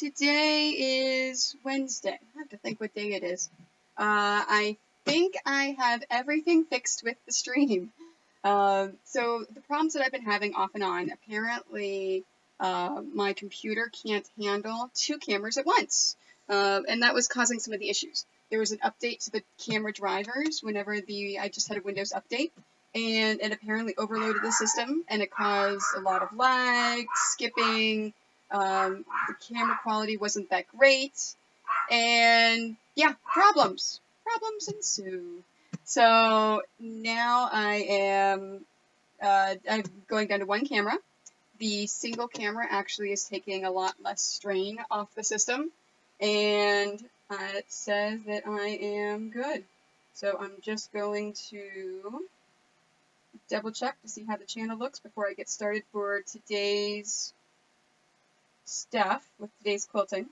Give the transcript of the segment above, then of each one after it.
today is Wednesday. I have to think what day it is. I think I have everything fixed with the stream. So the problems that I've been having off and on, apparently my computer can't handle 2 cameras at once. And that was causing some of the issues. There was an update to the camera drivers whenever I just had a Windows update, and it apparently overloaded the system, and it caused a lot of lag, skipping, the camera quality wasn't that great, and yeah, problems ensue. So now I'm going down to 1 camera. The single camera actually is taking a lot less strain off the system, and it says that I am good. So I'm just going to double check to see how the channel looks before I get started for today's stuff with today's quilting.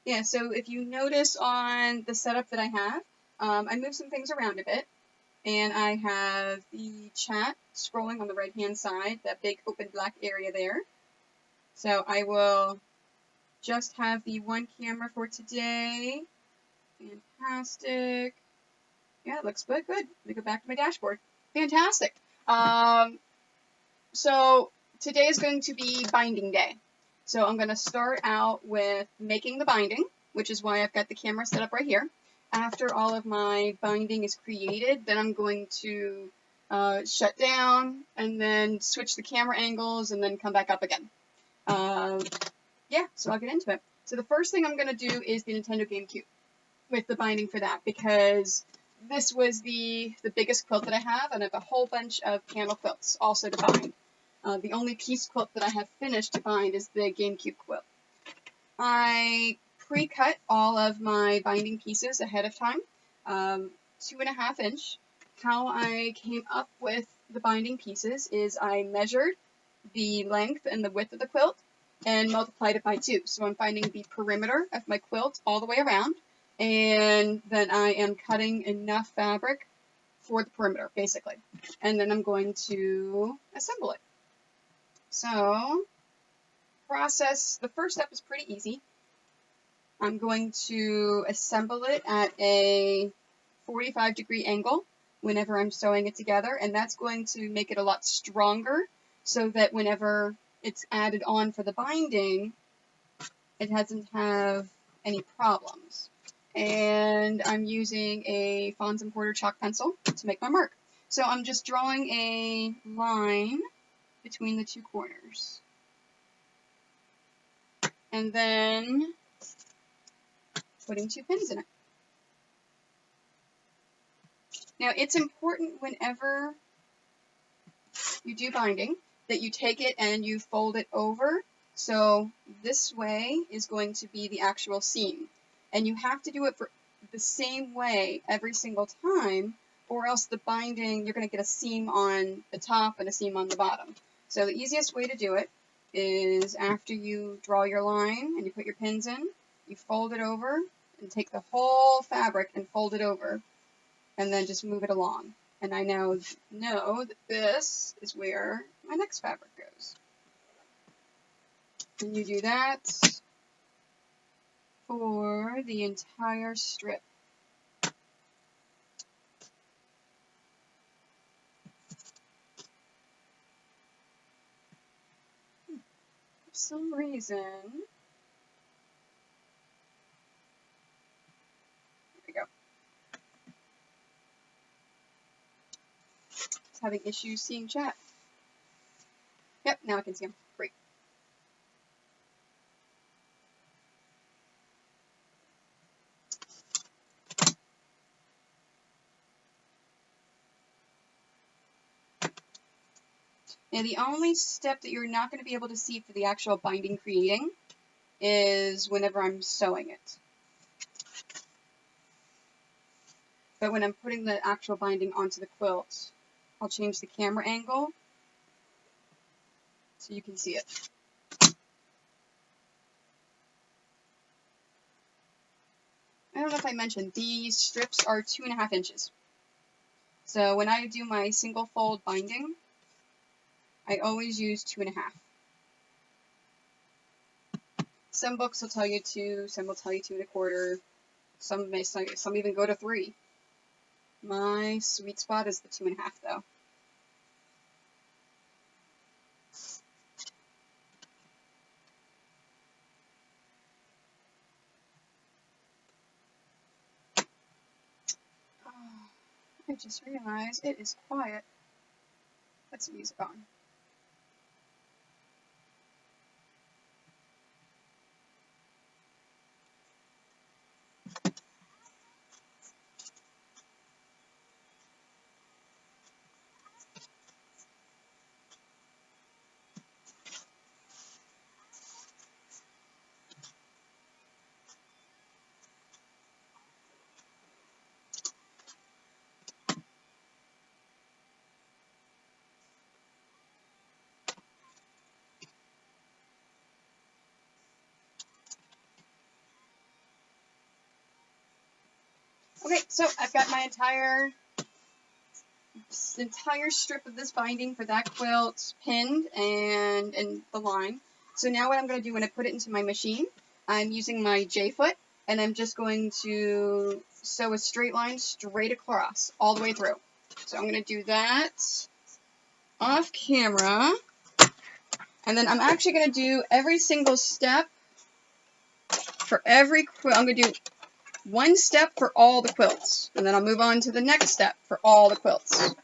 Yeah, so if you notice on the setup that I have, I moved some things around a bit, and I have the chat scrolling on the right-hand side, that big open black area there. So I will just have the 1 camera for today. Fantastic. Yeah, it looks good. Let me go back to my dashboard. Fantastic. So today is going to be binding day. So I'm going to start out with making the binding, which is why I've got the camera set up right here. After all of my binding is created, then I'm going to shut down and then switch the camera angles and then come back up again. Yeah, so I'll get into it. So the first thing I'm going to do is the Nintendo GameCube with the binding for that, because this was the biggest quilt that I have, and I have a whole bunch of panel quilts also to bind. The only piece quilt that I have finished to bind is the GameCube quilt. I pre-cut all of my binding pieces ahead of time, 2.5 inch. How I came up with the binding pieces is I measured the length and the width of the quilt and multiplied it by 2. So I'm finding the perimeter of my quilt all the way around, and then I am cutting enough fabric for the perimeter, basically. And then I'm going to assemble it. So, the first step is pretty easy. I'm going to assemble it at a 45-degree angle whenever I'm sewing it together, and that's going to make it a lot stronger so that whenever it's added on for the binding, it doesn't have any problems. And I'm using a Fons and Porter chalk pencil to make my mark. So I'm just drawing a line between the 2 corners. And then putting 2 pins in it. Now it's important whenever you do binding that you take it and you fold it over. So this way is going to be the actual seam. And you have to do it for the same way every single time, or else the binding, you're going to get a seam on the top and a seam on the bottom. So the easiest way to do it is after you draw your line and you put your pins in, you fold it over and take the whole fabric and fold it over and then just move it along. And I now know that this is where my next fabric goes. And you do that for the entire strip. For some reason, there we go. It's having issues seeing chat. Yep, now I can see them. Great. Now the only step that you're not going to be able to see for the actual binding creating is whenever I'm sewing it. But when I'm putting the actual binding onto the quilt, I'll change the camera angle so you can see it. I don't know if I mentioned, these strips are 2.5 inches. So when I do my single fold binding, I always use 2.5. Some books will tell you 2, some will tell you 2.25. Some even go to 3. My sweet spot is the 2.5 though. Oh, I just realized it is quiet. Let's music on. Okay, so I've got my entire strip of this binding for that quilt pinned and the line. So now what I'm going to do when I put it into my machine, I'm using my J-foot and I'm just going to sew a straight line straight across all the way through. So I'm going to do that off camera, and then I'm actually going to do every single step for every quilt. I'm going to do one step for all the quilts, and then I'll move on to the next step for all the quilts.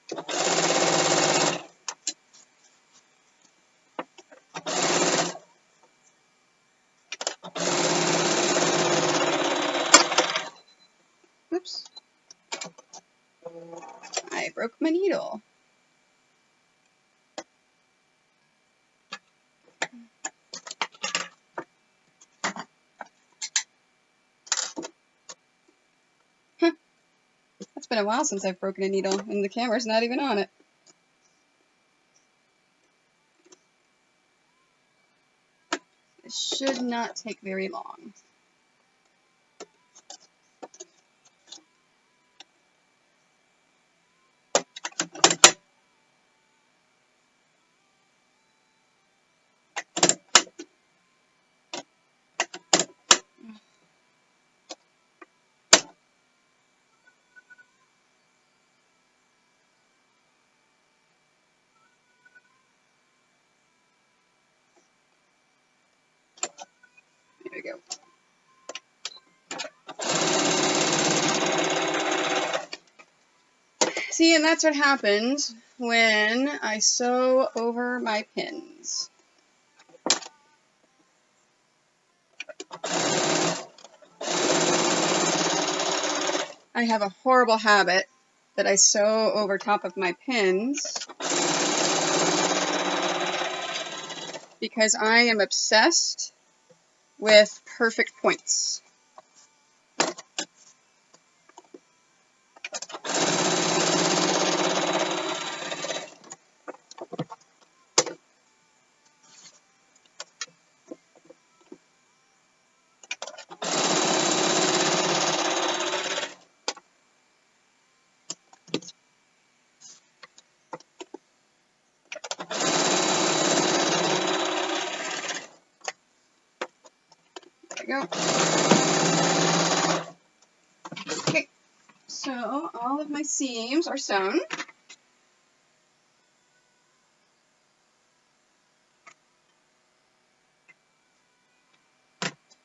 Oops. I broke my needle. It's been a while since I've broken a needle, and the camera's not even on it. It should not take very long. There we go. See, and that's what happens when I sew over my pins. I have a horrible habit that I sew over top of my pins because I am obsessed with perfect points. There we go. Okay, so all of my seams are sewn.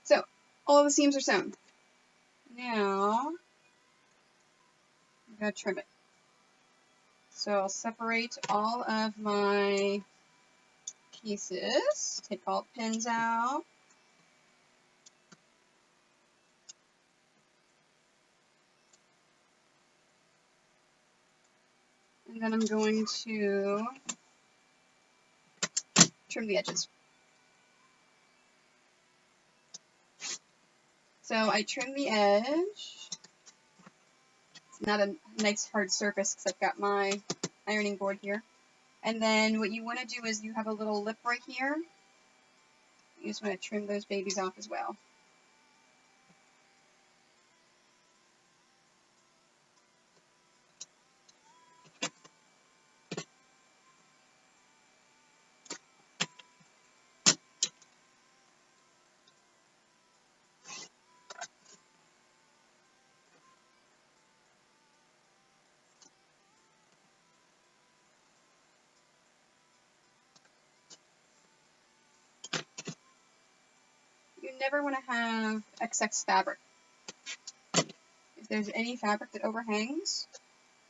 So, all of the seams are sewn. Now, I'm going to trim it. So I'll separate all of my pieces, take all the pins out. And then I'm going to trim the edges. So I trim the edge. It's not a nice hard surface because I've got my ironing board here. And then what you want to do is you have a little lip right here. You just want to trim those babies off as well. never want to have excess fabric. If there's any fabric that overhangs,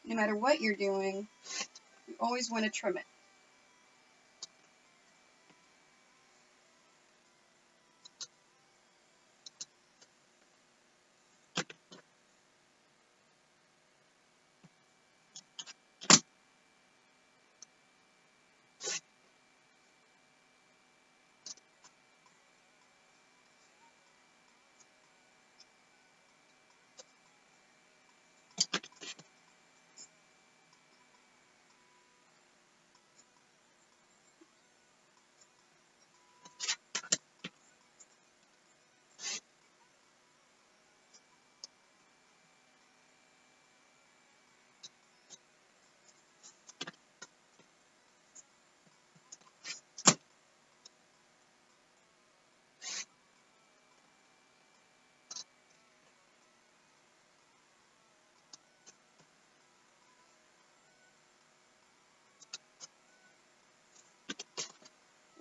no matter what you're doing, you always want to trim it.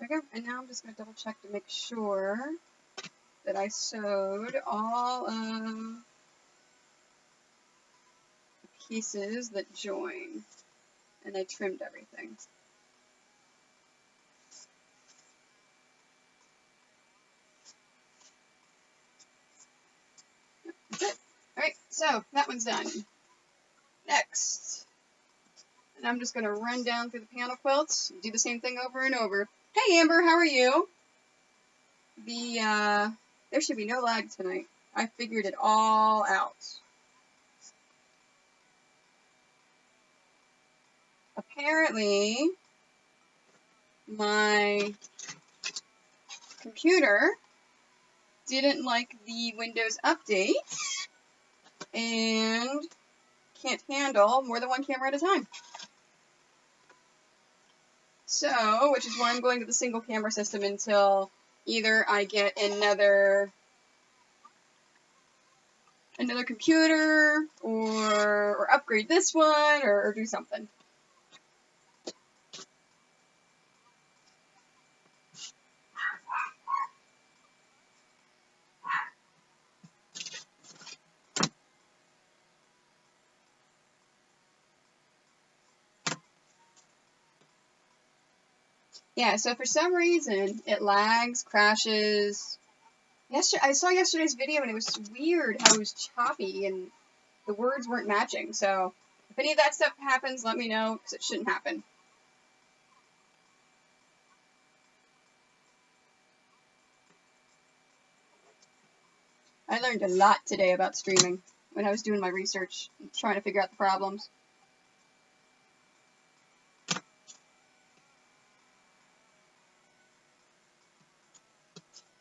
There we go. And now I'm just going to double check to make sure that I sewed all of the pieces that join, and I trimmed everything. That's it. Alright, so that one's done. Next. And I'm just going to run down through the panel quilts and do the same thing over and over. Hey Amber, how are you? There should be no lag tonight. I figured it all out. Apparently, my computer didn't like the Windows update and can't handle more than one camera at a time. So, which is why I'm going to the single camera system until either I get another computer or upgrade this one or do something. Yeah, so for some reason it lags, crashes. I saw yesterday's video and it was weird how it was choppy and the words weren't matching. So if any of that stuff happens, let me know because it shouldn't happen. I learned a lot today about streaming when I was doing my research and trying to figure out the problems.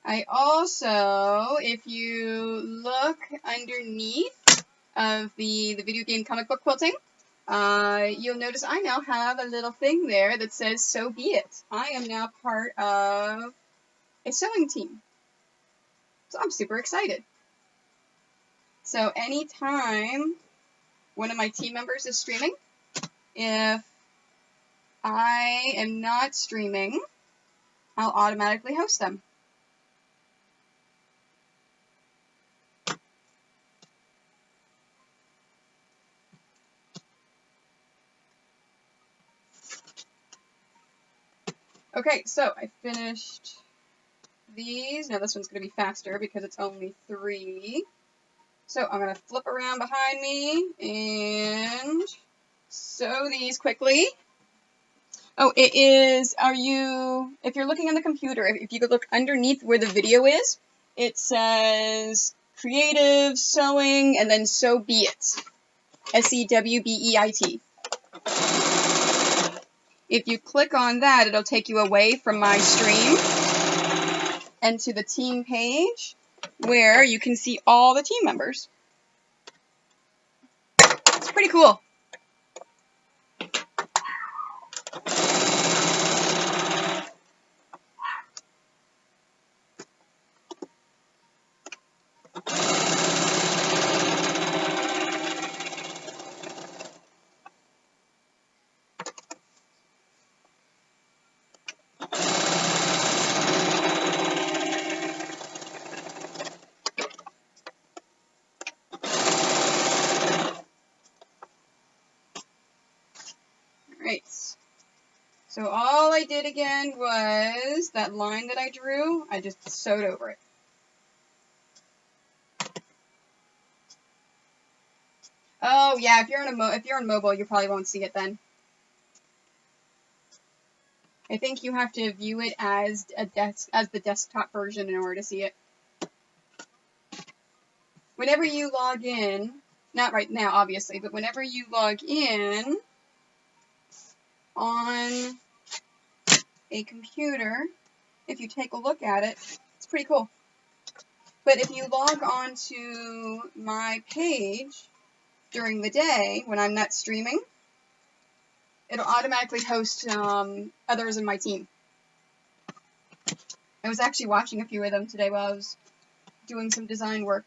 I also, if you look underneath of the video game comic book quilting, you'll notice I now have a little thing there that says, "So be it." I am now part of a sewing team. So I'm super excited. So anytime one of my team members is streaming, if I am not streaming, I'll automatically host them. Okay, so I finished these. Now this one's going to be faster because it's only 3. So I'm going to flip around behind me and sew these quickly. Oh, it is, if you're looking on the computer, if you could look underneath where the video is, it says creative, sewing, and then so be it. SEWBEIT. If you click on that, it'll take you away from my stream and to the team page where you can see all the team members. It's pretty cool. So all I did again was that line that I drew, I just sewed over it. Oh yeah, if you're on mobile, you probably won't see it then. I think you have to view it as the desktop version in order to see it. Whenever you log in, not right now obviously, but whenever you log in on a computer, if you take a look at it, it's pretty cool. But if you log on to my page during the day when I'm not streaming, it'll automatically host others in my team. I was actually watching a few of them today while I was doing some design work.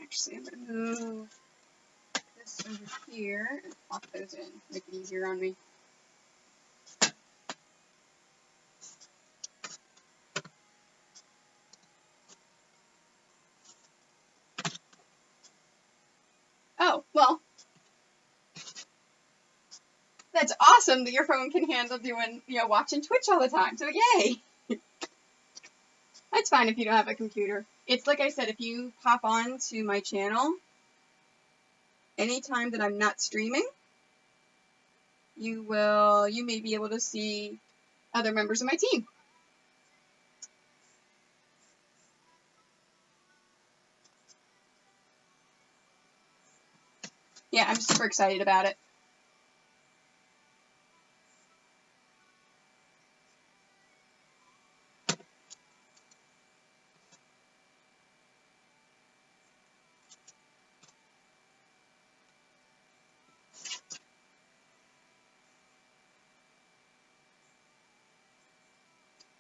Actually, I'm going to move this over here and pop those in, make it easier on me. Oh, well, that's awesome that your phone can handle doing, watching Twitch all the time, so yay! That's fine if you don't have a computer. It's like I said, if you pop on to my channel, anytime that I'm not streaming, you may be able to see other members of my team. Yeah, I'm super excited about it.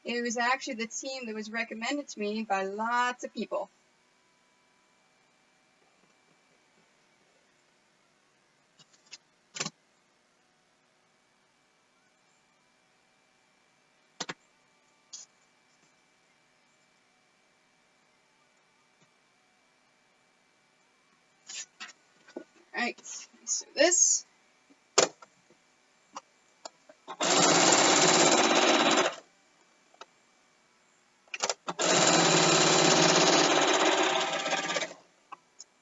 It was actually the team that was recommended to me by lots of people. Alright, so this.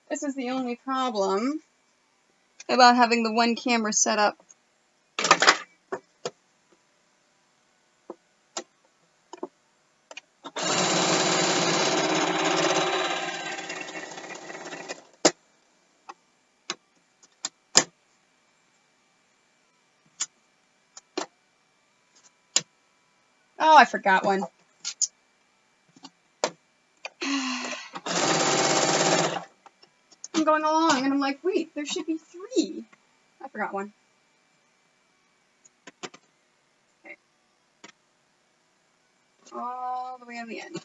This is the only problem about having the one camera set up. Oh, I forgot one. I'm going along and I'm like, wait, there should be 3. I forgot one. Okay. All the way on the end.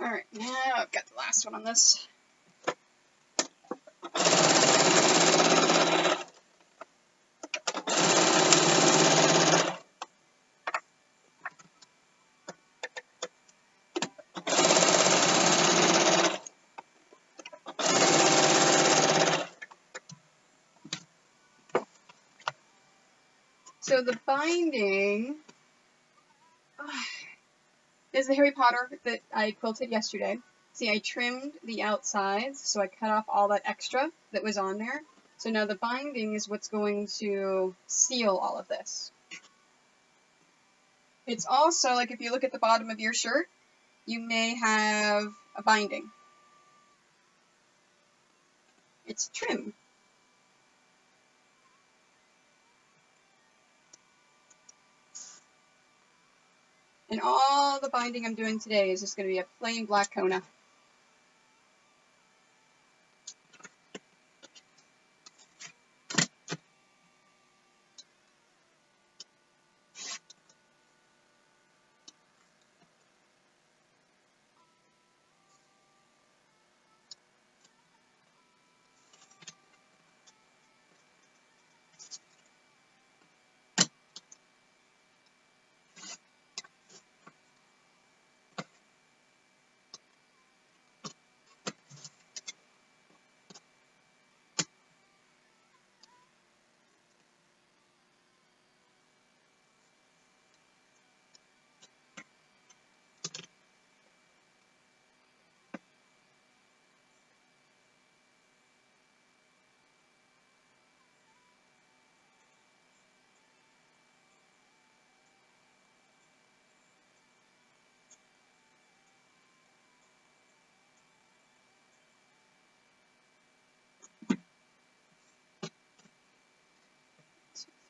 Alright, now I've got the last one on this. So the binding is the Harry Potter that I quilted yesterday. See, I trimmed the outsides, so I cut off all that extra that was on there. So now the binding is what's going to seal all of this. It's also, like if you look at the bottom of your shirt, you may have a binding. It's trim. And all the binding I'm doing today is just going to be a plain black Kona.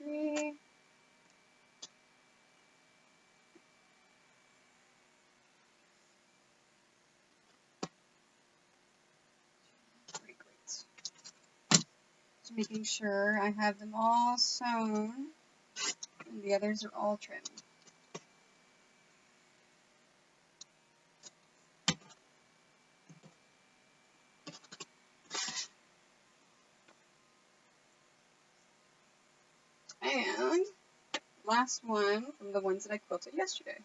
Three. Great. Just making sure I have them all sewn, and the others are all trimmed. And last one from the ones that I quilted yesterday.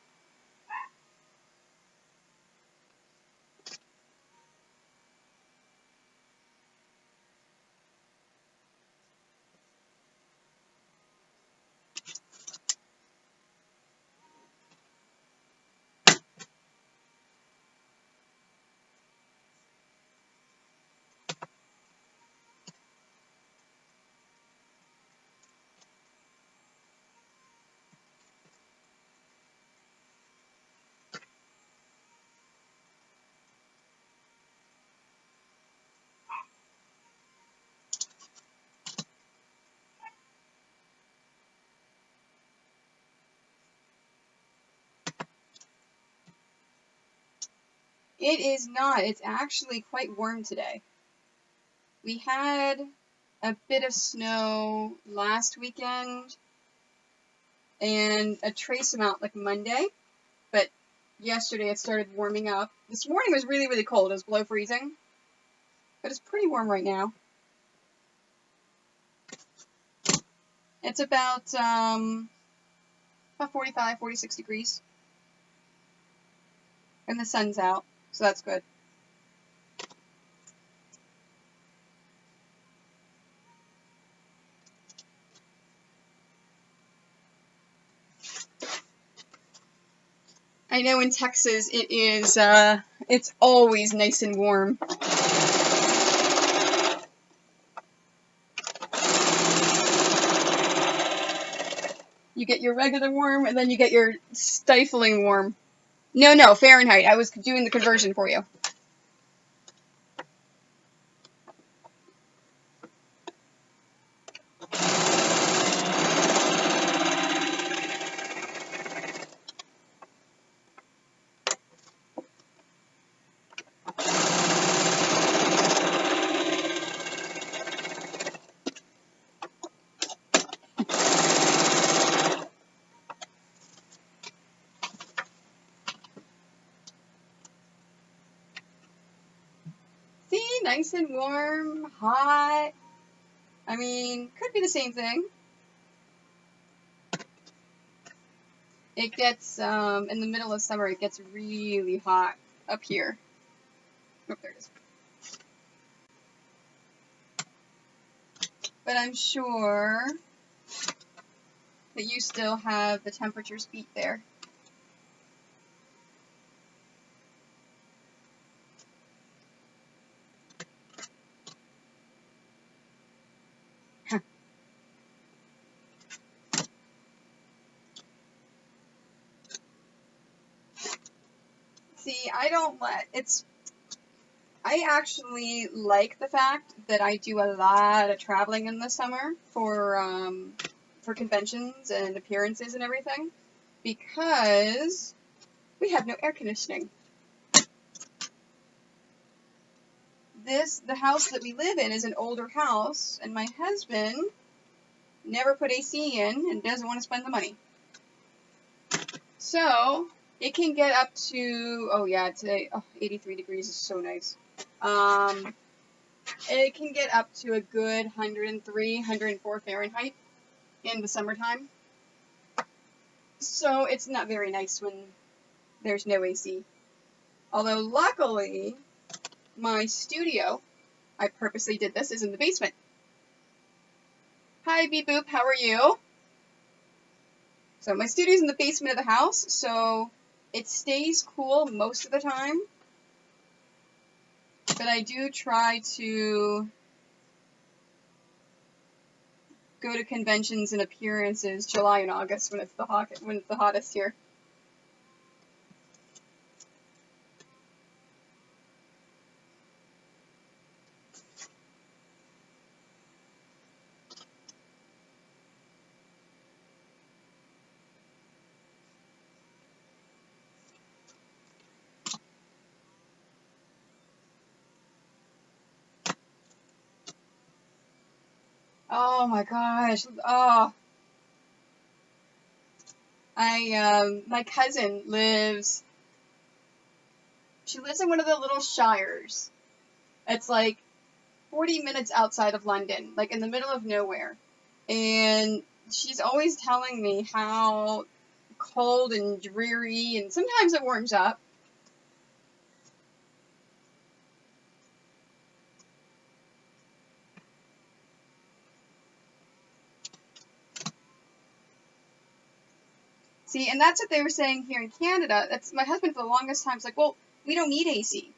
It is not. It's actually quite warm today. We had a bit of snow last weekend and a trace amount like Monday, but yesterday it started warming up. This morning was really, really cold. It was below freezing, but it's pretty warm right now. It's about 45, 46 degrees. And the sun's out, so that's good. I know in Texas it is, it's always nice and warm. You get your regular warm, and then you get your stifling warm. No, Fahrenheit. I was doing the conversion for you. See, nice and warm, hot. I mean, could be the same thing. It gets, in the middle of summer, it gets really hot up here. Oh, there it is. But I'm sure that you still have the temperatures beat there. See, I actually like the fact that I do a lot of traveling in the summer for conventions and appearances and everything, because we have no air conditioning. The house that we live in is an older house, and my husband never put AC in and doesn't want to spend the money. So it can get up to, oh yeah, today, 83 degrees is so nice. It can get up to a good 103, 104 Fahrenheit in the summertime. So it's not very nice when there's no AC. Although luckily, my studio, I purposely did this, is in the basement. Hi, Beep Boop, how are you? So my studio's in the basement of the house, so it stays cool most of the time. But I do try to go to conventions and appearances July and August when it's the hottest here. Oh my gosh. Oh. My cousin she lives in one of the little shires. It's like 40 minutes outside of London, like in the middle of nowhere. And she's always telling me how cold and dreary, and sometimes it warms up. See, and that's what they were saying here in Canada. That's my husband for the longest time was like, well, we don't need AC.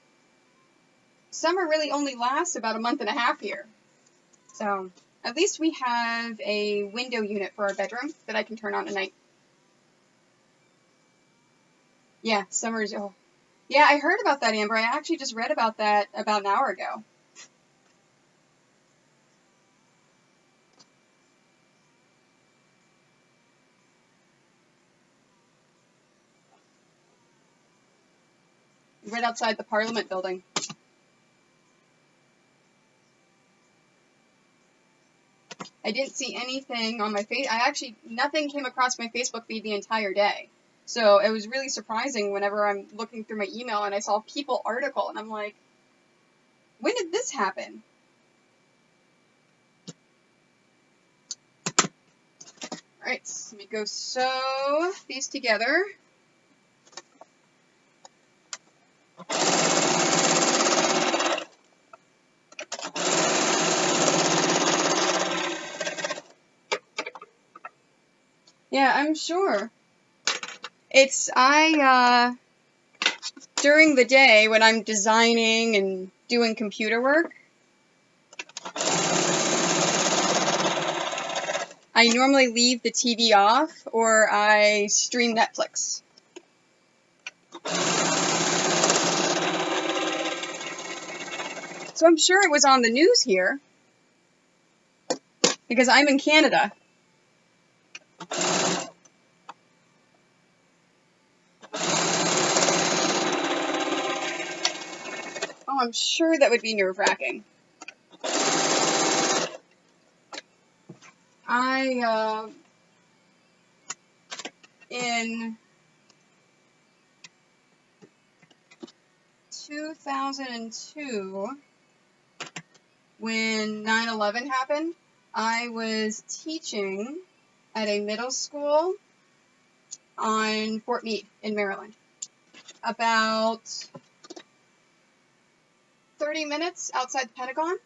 Summer really only lasts about a month and a half here. So at least we have a window unit for our bedroom that I can turn on at night. Yeah, summer's, oh. Yeah, I heard about that, Amber. I actually just read about that about an hour ago. Right outside the Parliament building. I didn't see anything on my nothing came across my Facebook feed the entire day. So it was really surprising whenever I'm looking through my email and I saw People article, and I'm like, when did this happen? Alright, let me go sew these together. Yeah, I'm sure. During the day when I'm designing and doing computer work, I normally leave the TV off or I stream Netflix. So I'm sure it was on the news here because I'm in Canada. Oh, I'm sure that would be nerve-wracking. In 2002, when 9/11 happened, I was teaching at a middle school on Fort Meade in Maryland. About 30 minutes outside the Pentagon.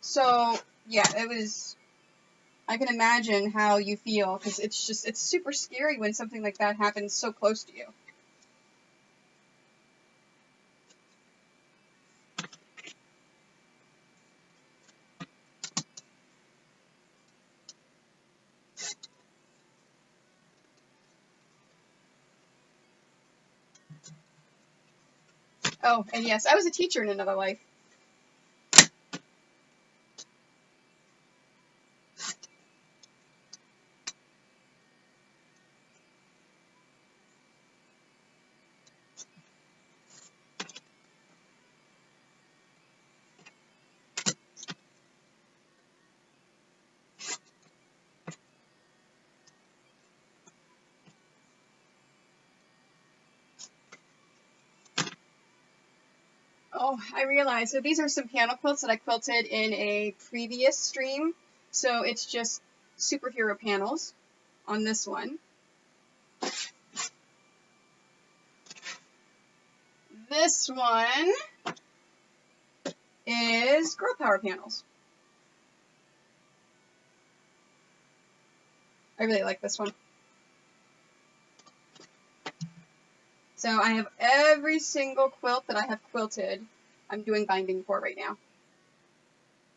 So, yeah, it was I can imagine how you feel, because it's super scary when something like that happens so close to you. Oh, and yes, I was a teacher in another life. Oh, I realize. So these are some panel quilts that I quilted in a previous stream. So it's just superhero panels on this one. This one is girl power panels. I really like this one. So I have every single quilt that I have quilted, I'm doing binding for right now.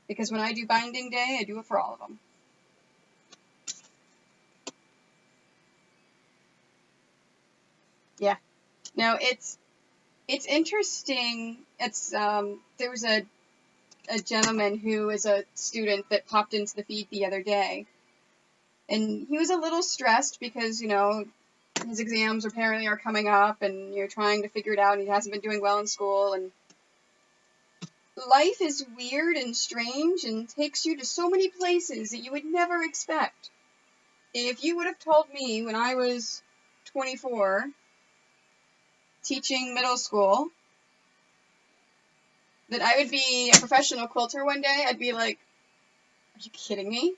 Because when I do binding day, I do it for all of them. Yeah. Now it's interesting. It's there was a gentleman who is a student that popped into the feed the other day, and he was a little stressed because, you know, his exams apparently are coming up, and you're trying to figure it out, and he hasn't been doing well in school, and life is weird and strange and takes you to so many places that you would never expect. If you would have told me when I was 24, teaching middle school, that I would be a professional quilter one day, I'd be like, are you kidding me?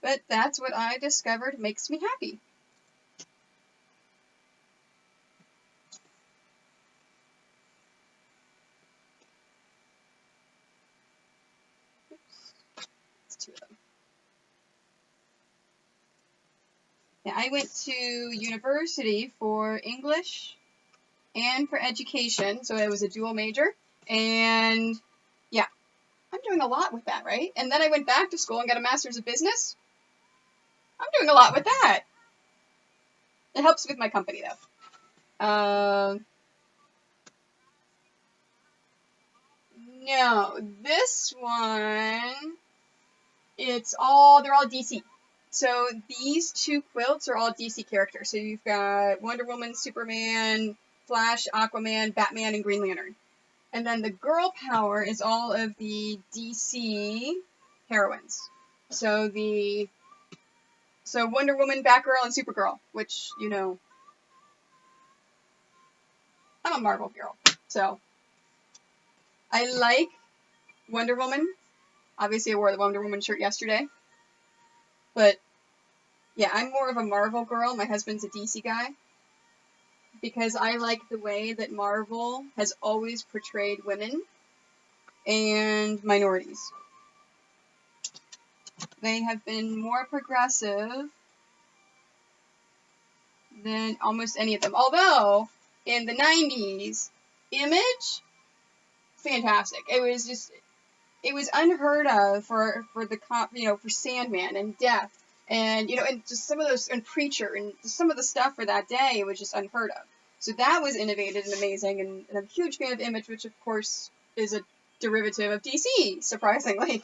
But that's what I discovered makes me happy. Oops. That's 2 of them. Yeah, I went to university for English and for education, so I was a dual major, and yeah, I'm doing a lot with that, right? And then I went back to school and got a master's of business. I'm doing a lot with that. It helps with my company, though. No, this one, they're all DC. So these 2 quilts are all DC characters. So you've got Wonder Woman, Superman, Flash, Aquaman, Batman, and Green Lantern. And then the girl power is all of the DC heroines. So Wonder Woman, Batgirl, and Supergirl, which, you know, I'm a Marvel girl. So I like Wonder Woman. Obviously, I wore the Wonder Woman shirt yesterday. But yeah, I'm more of a Marvel girl. My husband's a DC guy. Because I like the way that Marvel has always portrayed women and minorities. They have been more progressive than almost any of them. Although, in the 90s, Image, fantastic. It was unheard of for Sandman and Death, and, you know, and just some of those, and Preacher, and just some of the stuff for that day, it was just unheard of. So that was innovative and amazing, and I'm a huge fan of Image, which of course is a derivative of DC, surprisingly.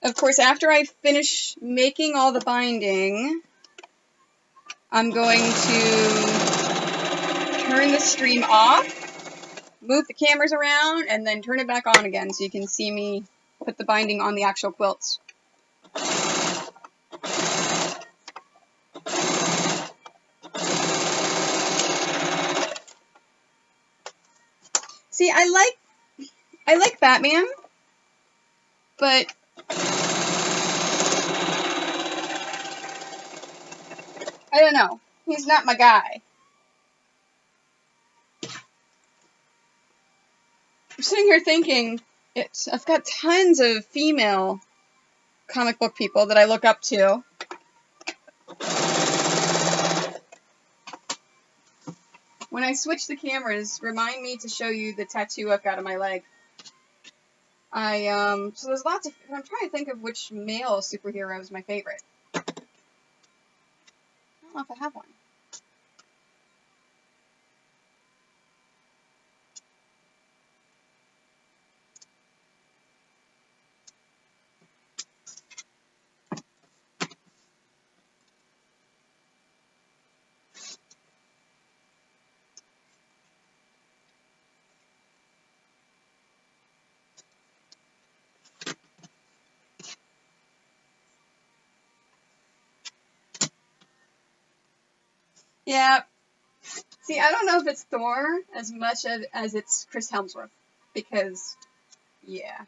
Of course, after I finish making all the binding, I'm going to turn the stream off, move the cameras around, and then turn it back on again so you can see me put the binding on the actual quilts. See, I like I like Batman, but I don't know. He's not my guy. I'm sitting here thinking, I've got tons of female comic book people that I look up to. When I switch the cameras, remind me to show you the tattoo I've got on my leg. So there's lots of, I'm trying to think of which male superhero is my favorite. I don't know if I have one. Yeah. See, I don't know if it's Thor as much as it's Chris Hemsworth. Because, yeah,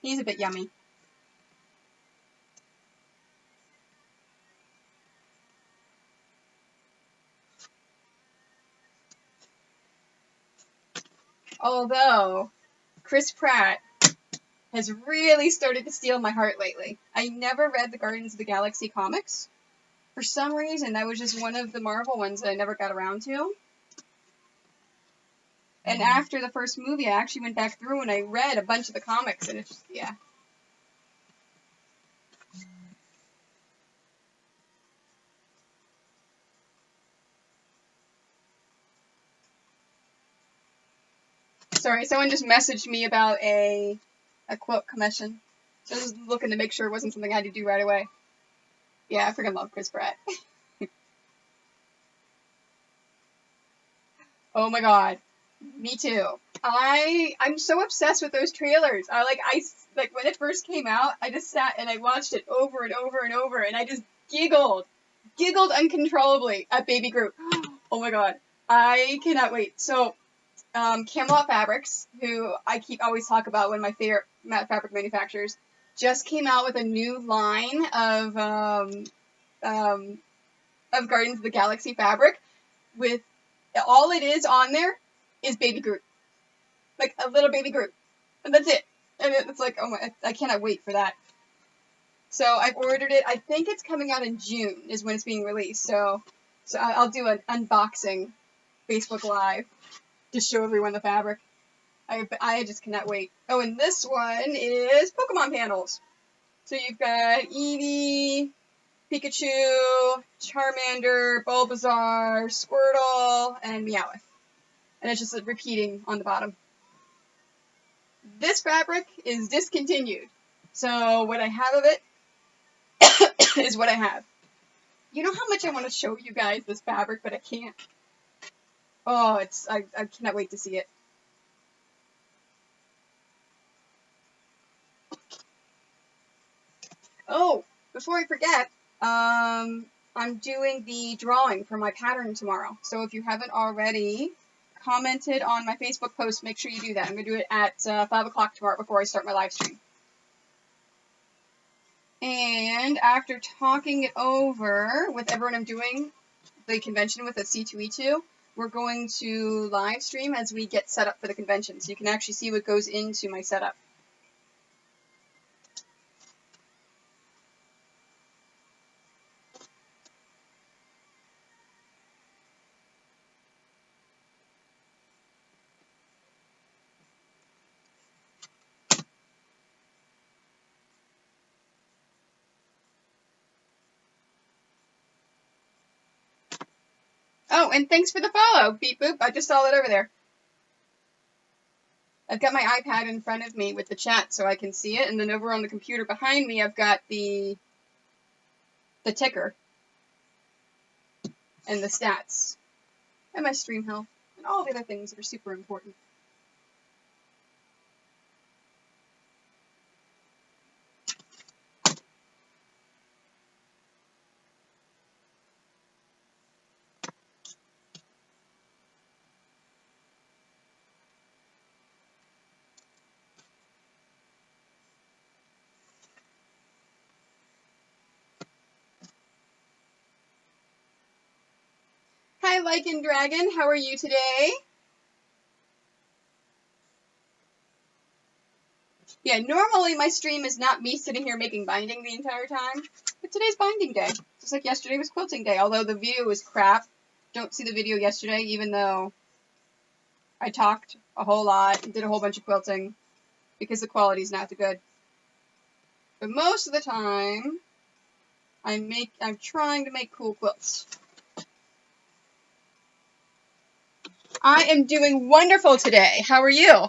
he's a bit yummy. Although, Chris Pratt has really started to steal my heart lately. I never read the Guardians of the Galaxy comics. For some reason, that was just one of the Marvel ones that I never got around to. And after the first movie, I actually went back through and I read a bunch of the comics, and it's just, yeah. Sorry, someone just messaged me about a quote commission. So I was just looking to make sure it wasn't something I had to do right away. Yeah, I freaking love Chris Pratt. Oh my god. Me too. I'm so obsessed with those trailers. I when it first came out, I just sat and I watched it over and over and over, and I just giggled uncontrollably at Baby Groot. Oh my god, I cannot wait. So, Camelot Fabrics, who I keep always talk about, one of my favorite fabric manufacturers, just came out with a new line um, of Guardians of the Galaxy fabric with all it is on there is Baby Groot. Like a little baby Groot. And that's it. And it's like, oh my, I cannot wait for that. So I've ordered it. I think it's coming out in June is when it's being released. So I'll do an unboxing Facebook Live to show everyone the fabric. I just cannot wait. Oh, and this one is Pokemon panels. So you've got Eevee, Pikachu, Charmander, Bulbasaur, Squirtle, and Meowth. And it's just repeating on the bottom. This fabric is discontinued. So what I have of it is what I have. You know how much I want to show you guys this fabric, but I can't. Oh, I cannot wait to see it. Oh, before I forget, I'm doing the drawing for my pattern tomorrow. So if you haven't already commented on my Facebook post, make sure you do that. I'm going to do it at 5 o'clock tomorrow before I start my live stream. And after talking it over with everyone I'm doing the convention with at C2E2, we're going to live stream as we get set up for the convention. So you can actually see what goes into my setup. Oh, and thanks for the follow, Beep Boop. I just saw it over there. I've got my iPad in front of me with the chat so I can see it, and then over on the computer behind me I've got the ticker and the stats and my stream health and all the other things that are super important. Hi, Lycan Dragon. How are you today? Yeah, normally my stream is not me sitting here making binding the entire time, but today's binding day. Just like yesterday was quilting day, although the video was crap. Don't see the video yesterday, even though I talked a whole lot and did a whole bunch of quilting, because the quality's not too good. But most of the time, I'm trying to make cool quilts. I am doing wonderful today. How are you?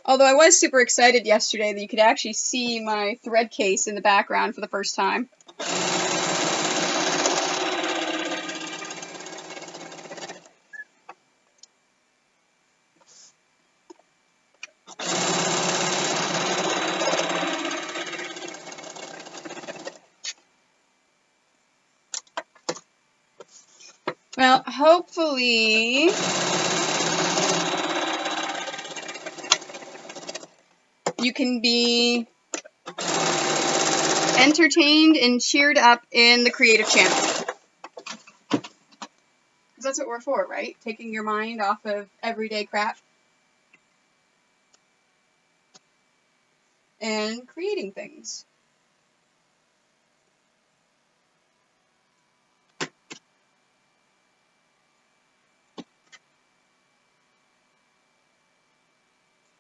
Although I was super excited yesterday that you could actually see my thread case in the background for the first time. Well, hopefully you can be entertained and cheered up in the creative channel. Because that's what we're for, right? Taking your mind off of everyday crap and creating things.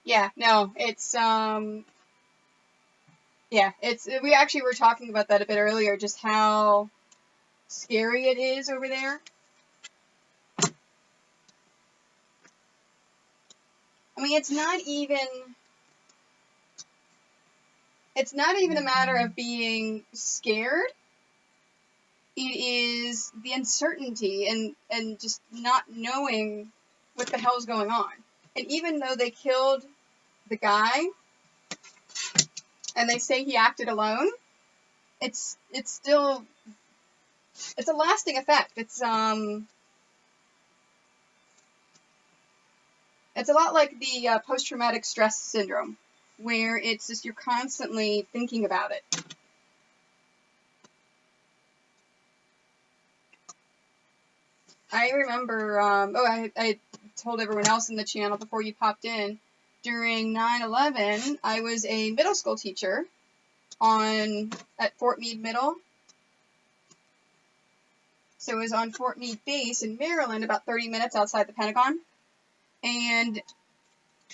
Yeah, no, it's, yeah, we actually were talking about that a bit earlier, just how scary it is over there. I mean, it's not even a matter of being scared. It is the uncertainty and just not knowing what the hell's going on. And even though they killed the guy, and they say he acted alone, it's still, it's a lasting effect. It's a lot like the post-traumatic stress syndrome, where it's just you're constantly thinking about it. I remember, I told everyone else in the channel before you popped in, during 9/11, I was a middle school teacher at Fort Meade Middle. So it was on Fort Meade Base in Maryland, about 30 minutes outside the Pentagon. And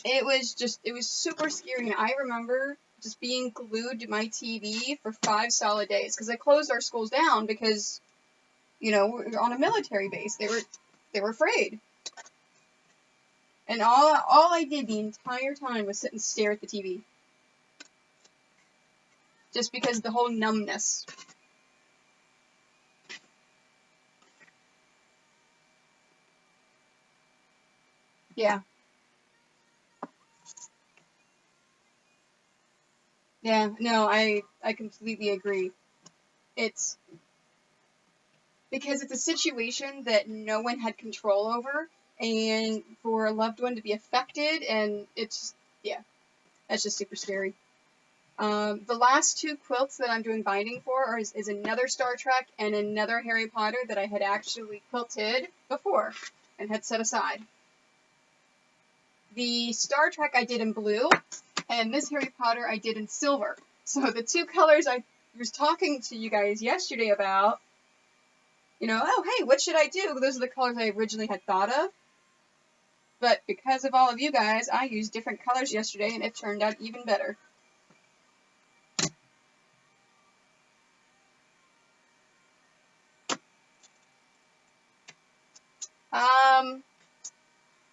it was super scary. And I remember just being glued to my TV for 5 solid days, because they closed our schools down because, we're on a military base. They were afraid. And all I did the entire time was sit and stare at the TV. Just because of the whole numbness. Yeah. Yeah, no, I completely agree. It's because it's a situation that no one had control over, and for a loved one to be affected, and it's, yeah, that's just super scary. The last 2 quilts that I'm doing binding for is another Star Trek and another Harry Potter that I had actually quilted before and had set aside. The Star Trek I did in blue, and this Harry Potter I did in silver. So the 2 colors I was talking to you guys yesterday about, oh, hey, what should I do? Those are the colors I originally had thought of. But because of all of you guys, I used different colors yesterday, and it turned out even better.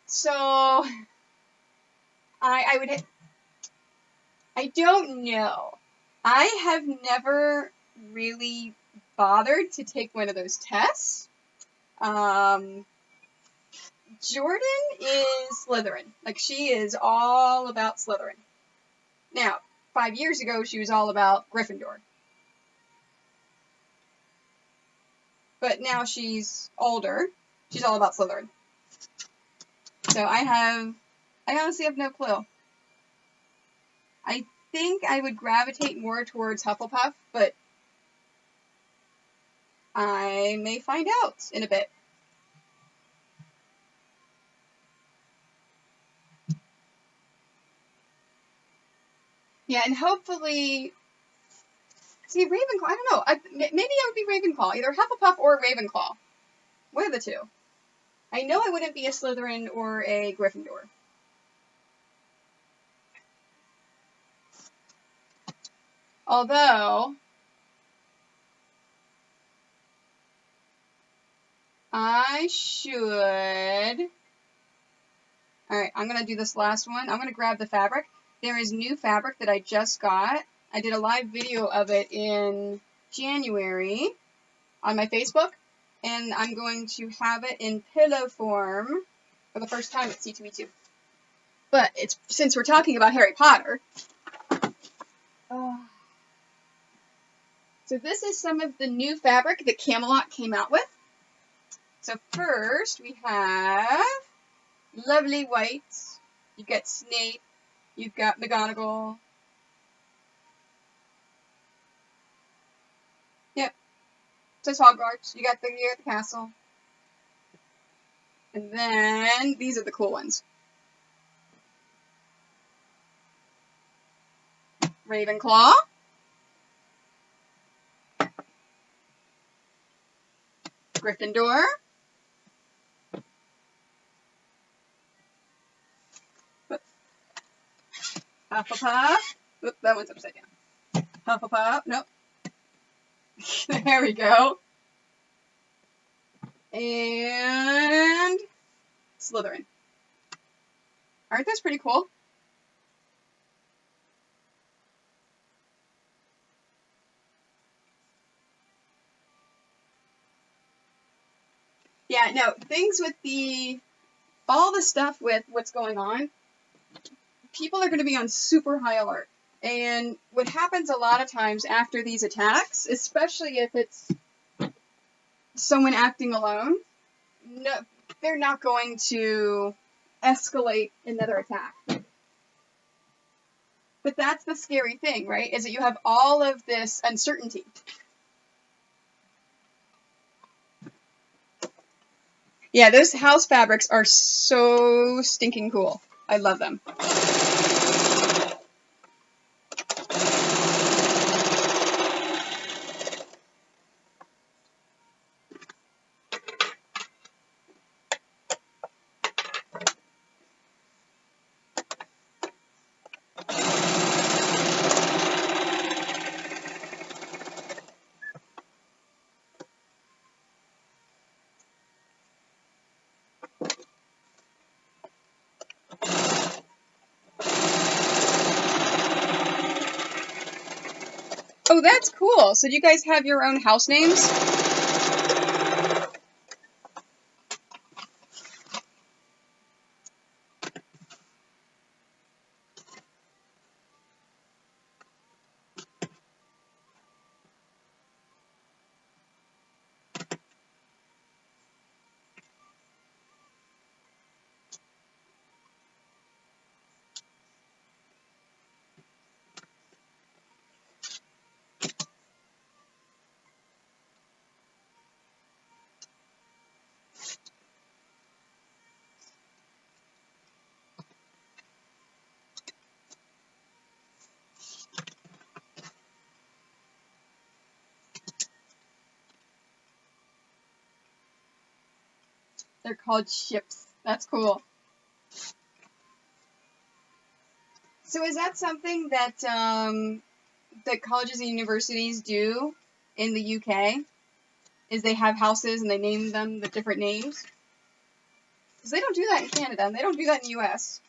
So I don't know. I have never really bothered to take one of those tests. Jordan is Slytherin. Like, she is all about Slytherin. Now, 5 years ago, she was all about Gryffindor. but now she's older. She's all about Slytherin. So I honestly have no clue. I think I would gravitate more towards Hufflepuff, but I may find out in a bit. Yeah, and hopefully, see, Ravenclaw, I don't know, maybe I would be Ravenclaw, either Hufflepuff or Ravenclaw. One of the two. I know I wouldn't be a Slytherin or a Gryffindor. Although, I should... Alright, I'm going to do this last one. I'm going to grab the fabric. There is new fabric that I just got. I did a live video of it in January on my Facebook, and I'm going to have it in pillow form for the first time at C2E2. But since we're talking about Harry Potter, so this is some of the new fabric that Camelot came out with. So first we have lovely whites. You've got Snape. You've got McGonagall. Yep. It says Hogwarts. You got the castle. And then these are the cool ones. Ravenclaw. Gryffindor. Hufflepuff. Oop, that one's upside down. Hufflepuff. Nope. There we go. And Slytherin. Aren't those pretty cool? Yeah, no, things with all the stuff with what's going on, people are going to be on super high alert. And what happens a lot of times after these attacks, especially if it's someone acting alone, no, they're not going to escalate another attack. But that's the scary thing, right? Is that you have all of this uncertainty. Yeah, those house fabrics are so stinking cool. I love them. Oh, that's cool. So do you guys have your own house names? They're called ships. That's cool. So is that something that that colleges and universities do in the UK? Is they have houses and they name them the different names? Because they don't do that in Canada and they don't do that in the US.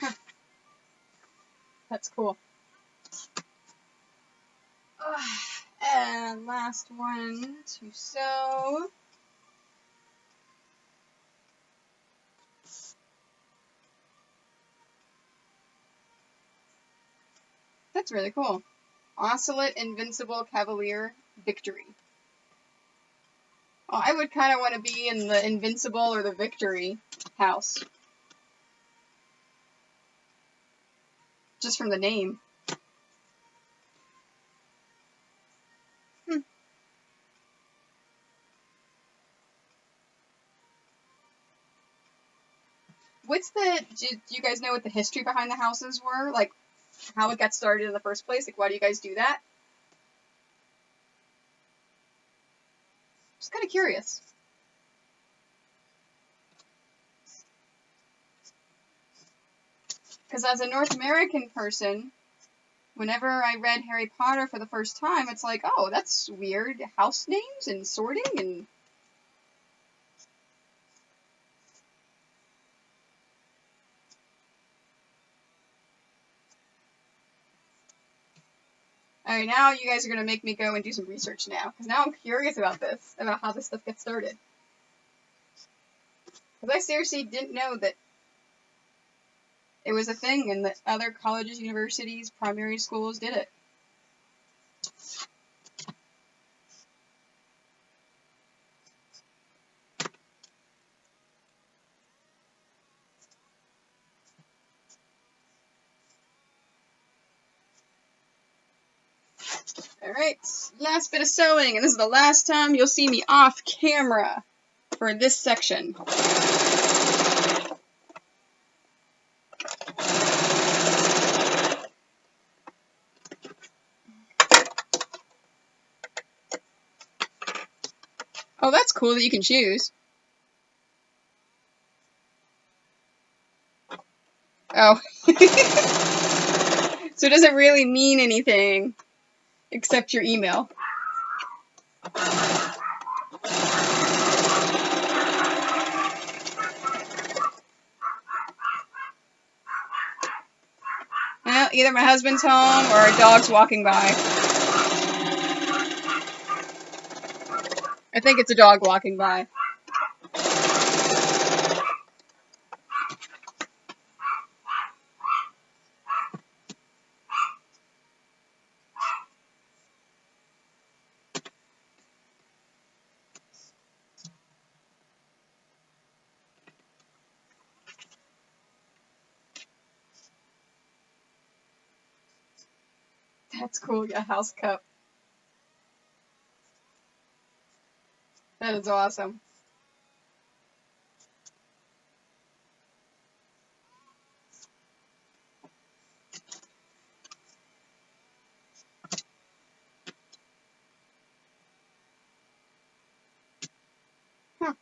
Huh. That's cool. And last one to sew. That's really cool. Oscillate Invincible Cavalier Victory. Oh, I would kind of want to be in the Invincible or the Victory house. Just from the name. Do you guys know what the history behind the houses were? Like, how it got started in the first place? Like, why do you guys do that? Just kind of curious. Because as a North American person, whenever I read Harry Potter for the first time, it's like, oh, that's weird. House names and sorting and... Alright, now you guys are going to make me go and do some research now. Because now I'm curious about this, about how this stuff gets started. Because I seriously didn't know that it was a thing and that other colleges, universities, primary schools did it. Alright, last bit of sewing, and this is the last time you'll see me off camera for this section. Oh, that's cool that you can choose. Oh. So it doesn't really mean anything except your email. Well, either my husband's home or a dog's walking by. I think it's a dog walking by. That's cool, a house cup. That is awesome. Huh.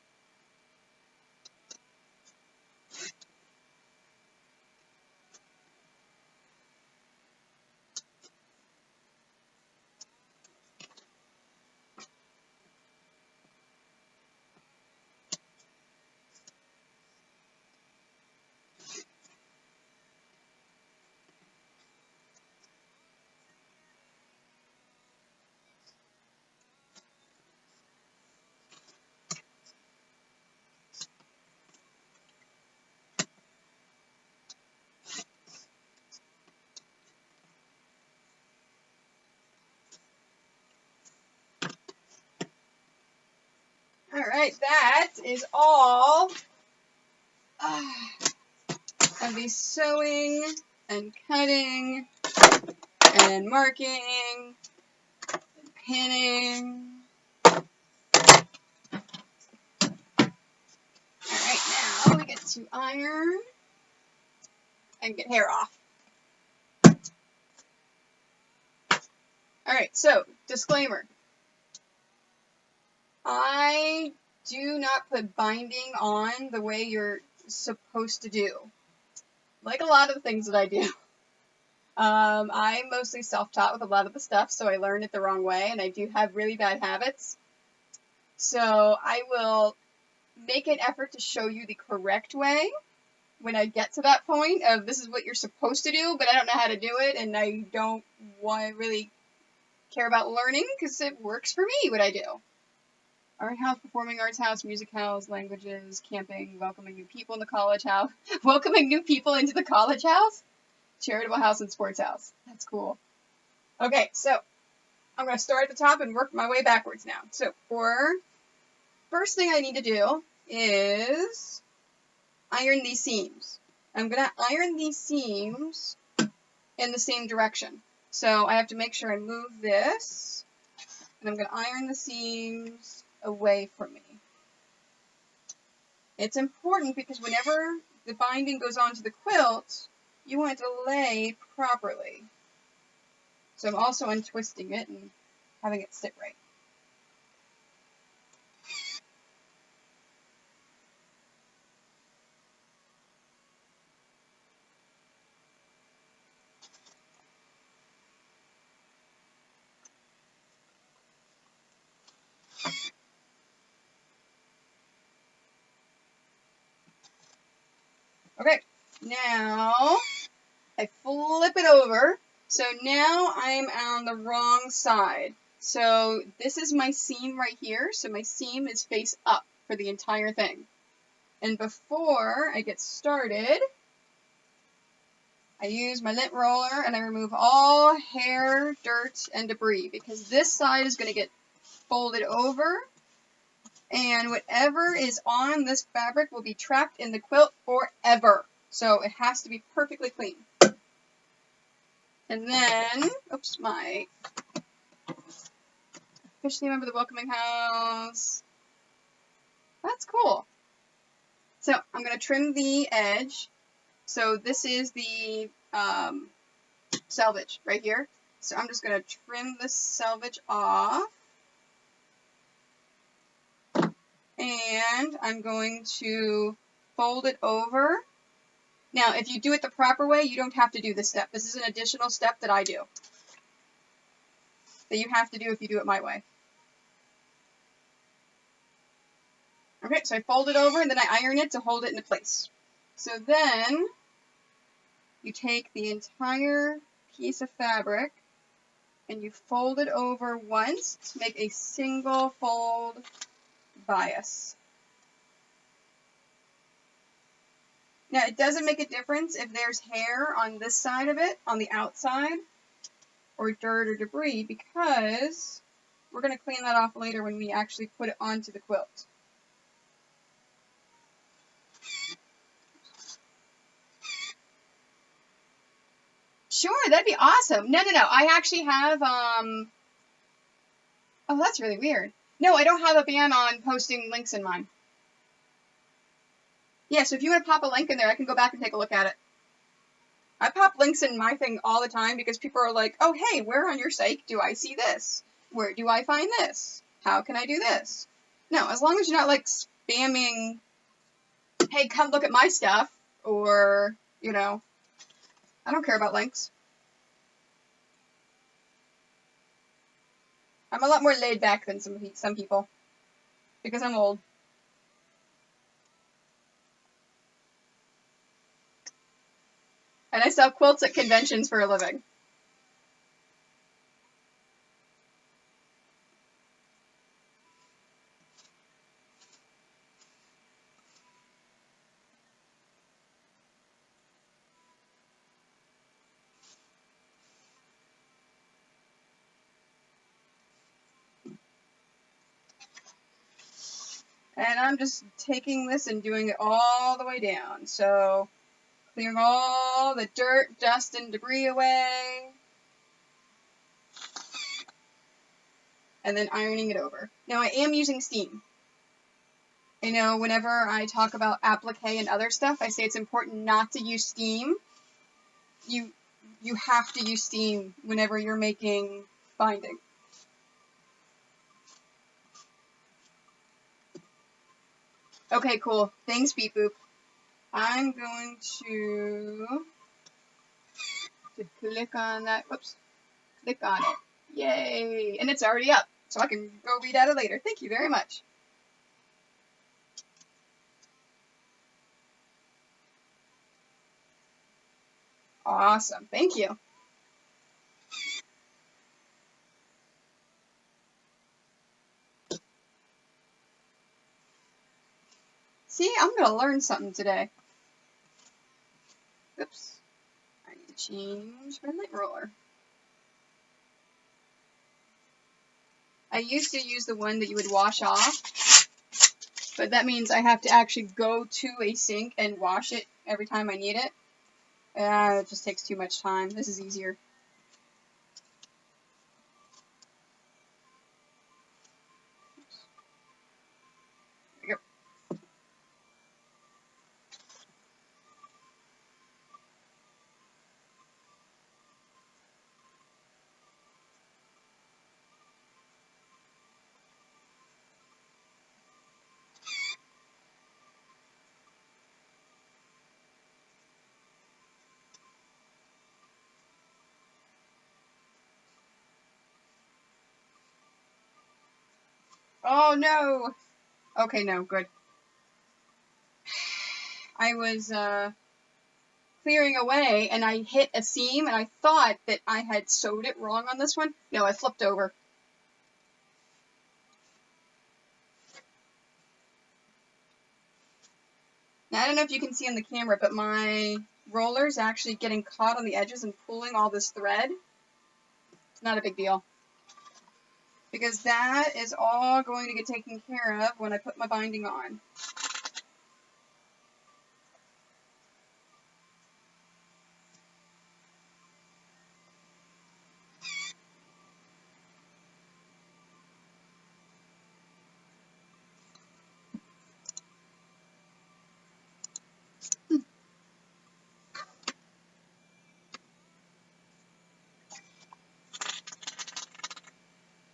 Alright, that is all of the sewing and cutting and marking and pinning. Alright, now we get to iron and get hair off. Alright, so, disclaimer. I do not put binding on the way you're supposed to do. Like a lot of the things that I do. I'm mostly self-taught with a lot of the stuff, so I learned it the wrong way, and I do have really bad habits. So I will make an effort to show you the correct way when I get to that point of this is what you're supposed to do, but I don't know how to do it, and I don't want really care about learning because it works for me what I do. Art house, performing arts house, music house, languages, camping, welcoming new people in the college house. Welcoming new people into the college house? Charitable house and sports house. That's cool. Okay, so I'm going to start at the top and work my way backwards now. So for first thing I need to do is iron these seams. I'm going to iron these seams in the same direction. So I have to make sure I move this, and I'm going to iron the seams away from me. It's important because whenever the binding goes onto the quilt, you want it to lay properly. So I'm also untwisting it and having it sit right. Okay, now I flip it over. So now I'm on the wrong side. So this is my seam right here. So my seam is face up for the entire thing. And before I get started, I use my lint roller and I remove all hair, dirt, and debris because this side is going to get folded over, and whatever is on this fabric will be trapped in the quilt forever. So it has to be perfectly clean. And then, oops, my officially member of the welcoming house. That's cool. So I'm going to trim the edge. So this is the selvage right here. So I'm just going to trim this selvage off. And I'm going to fold it over. Now, if you do it the proper way, you don't have to do this step. This is an additional step that I do, that you have to do if you do it my way. Okay, so I fold it over and then I iron it to hold it into place. So then you take the entire piece of fabric and you fold it over once to make a single fold bias. Now, it doesn't make a difference if there's hair on this side of it, on the outside, or dirt or debris, because we're going to clean that off later when we actually put it onto the quilt. Sure, that'd be awesome. No. I actually have, oh, that's really weird. No, I don't have a ban on posting links in mine. Yeah, so if you want to pop a link in there, I can go back and take a look at it. I pop links in my thing all the time because people are like, oh, hey, where on your site do I see this? Where do I find this? How can I do this? No, as long as you're not like spamming, hey, come look at my stuff, or, you know, I don't care about links. I'm a lot more laid back than some people because I'm old. And I sell quilts at conventions for a living. And I'm just taking this and doing it all the way down. So clearing all the dirt, dust, and debris away. And then ironing it over. Now I am using steam. You know, whenever I talk about applique and other stuff, I say it's important not to use steam. You have to use steam whenever you're making binding. Okay, cool. Thanks, Beep Boop. I'm going to click on that. Whoops. Click on it. Yay! And it's already up, so I can go read at it later. Thank you very much. Awesome. Thank you. See, I'm gonna learn something today. Oops. I need to change my lint roller. I used to use the one that you would wash off, but that means I have to actually go to a sink and wash it every time I need it. It just takes too much time. This is easier. There we go. Oh no! Okay, no, good. I was clearing away and I hit a seam and I thought that I had sewed it wrong on this one. No, I flipped over. Now, I don't know if you can see on the camera, but my roller's actually getting caught on the edges and pulling all this thread. It's not a big deal, because that is all going to get taken care of when I put my binding on.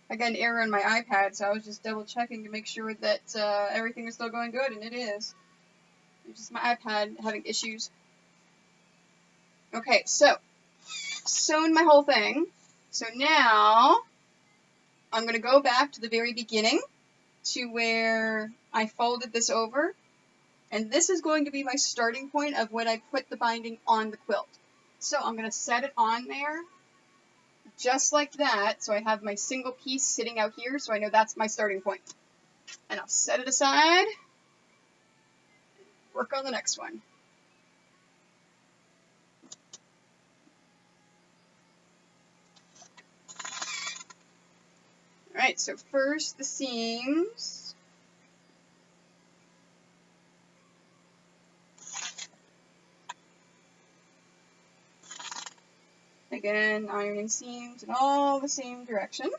I got an error on my iPad, so I was just double checking to make sure that everything is still going good, and it is. It's just my iPad having issues. Okay, so sewn my whole thing. So now I'm going to go back to the very beginning to where I folded this over, and this is going to be my starting point of when I put the binding on the quilt. So I'm going to set it on there just like that, so I have my single piece sitting out here, so I know that's my starting point. And I'll set it aside, work on the next one. Alright, so first the seams. Again, ironing seams in all the same direction.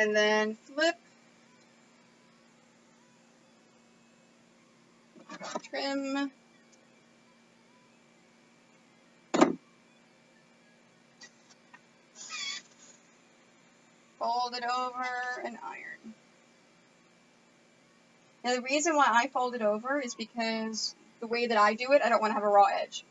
And then flip, trim, fold it over, and iron. Now the reason why I fold it over is because the way that I do it, I don't want to have a raw edge.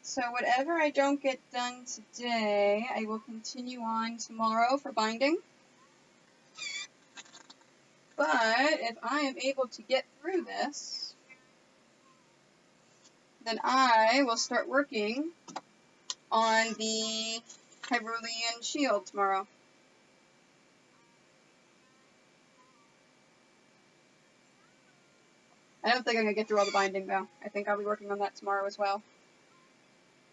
So whatever I don't get done today, I will continue on tomorrow for binding. But if I am able to get through this, then I will start working on the Hyrulean shield tomorrow. I don't think I'm going to get through all the binding, though. I think I'll be working on that tomorrow as well.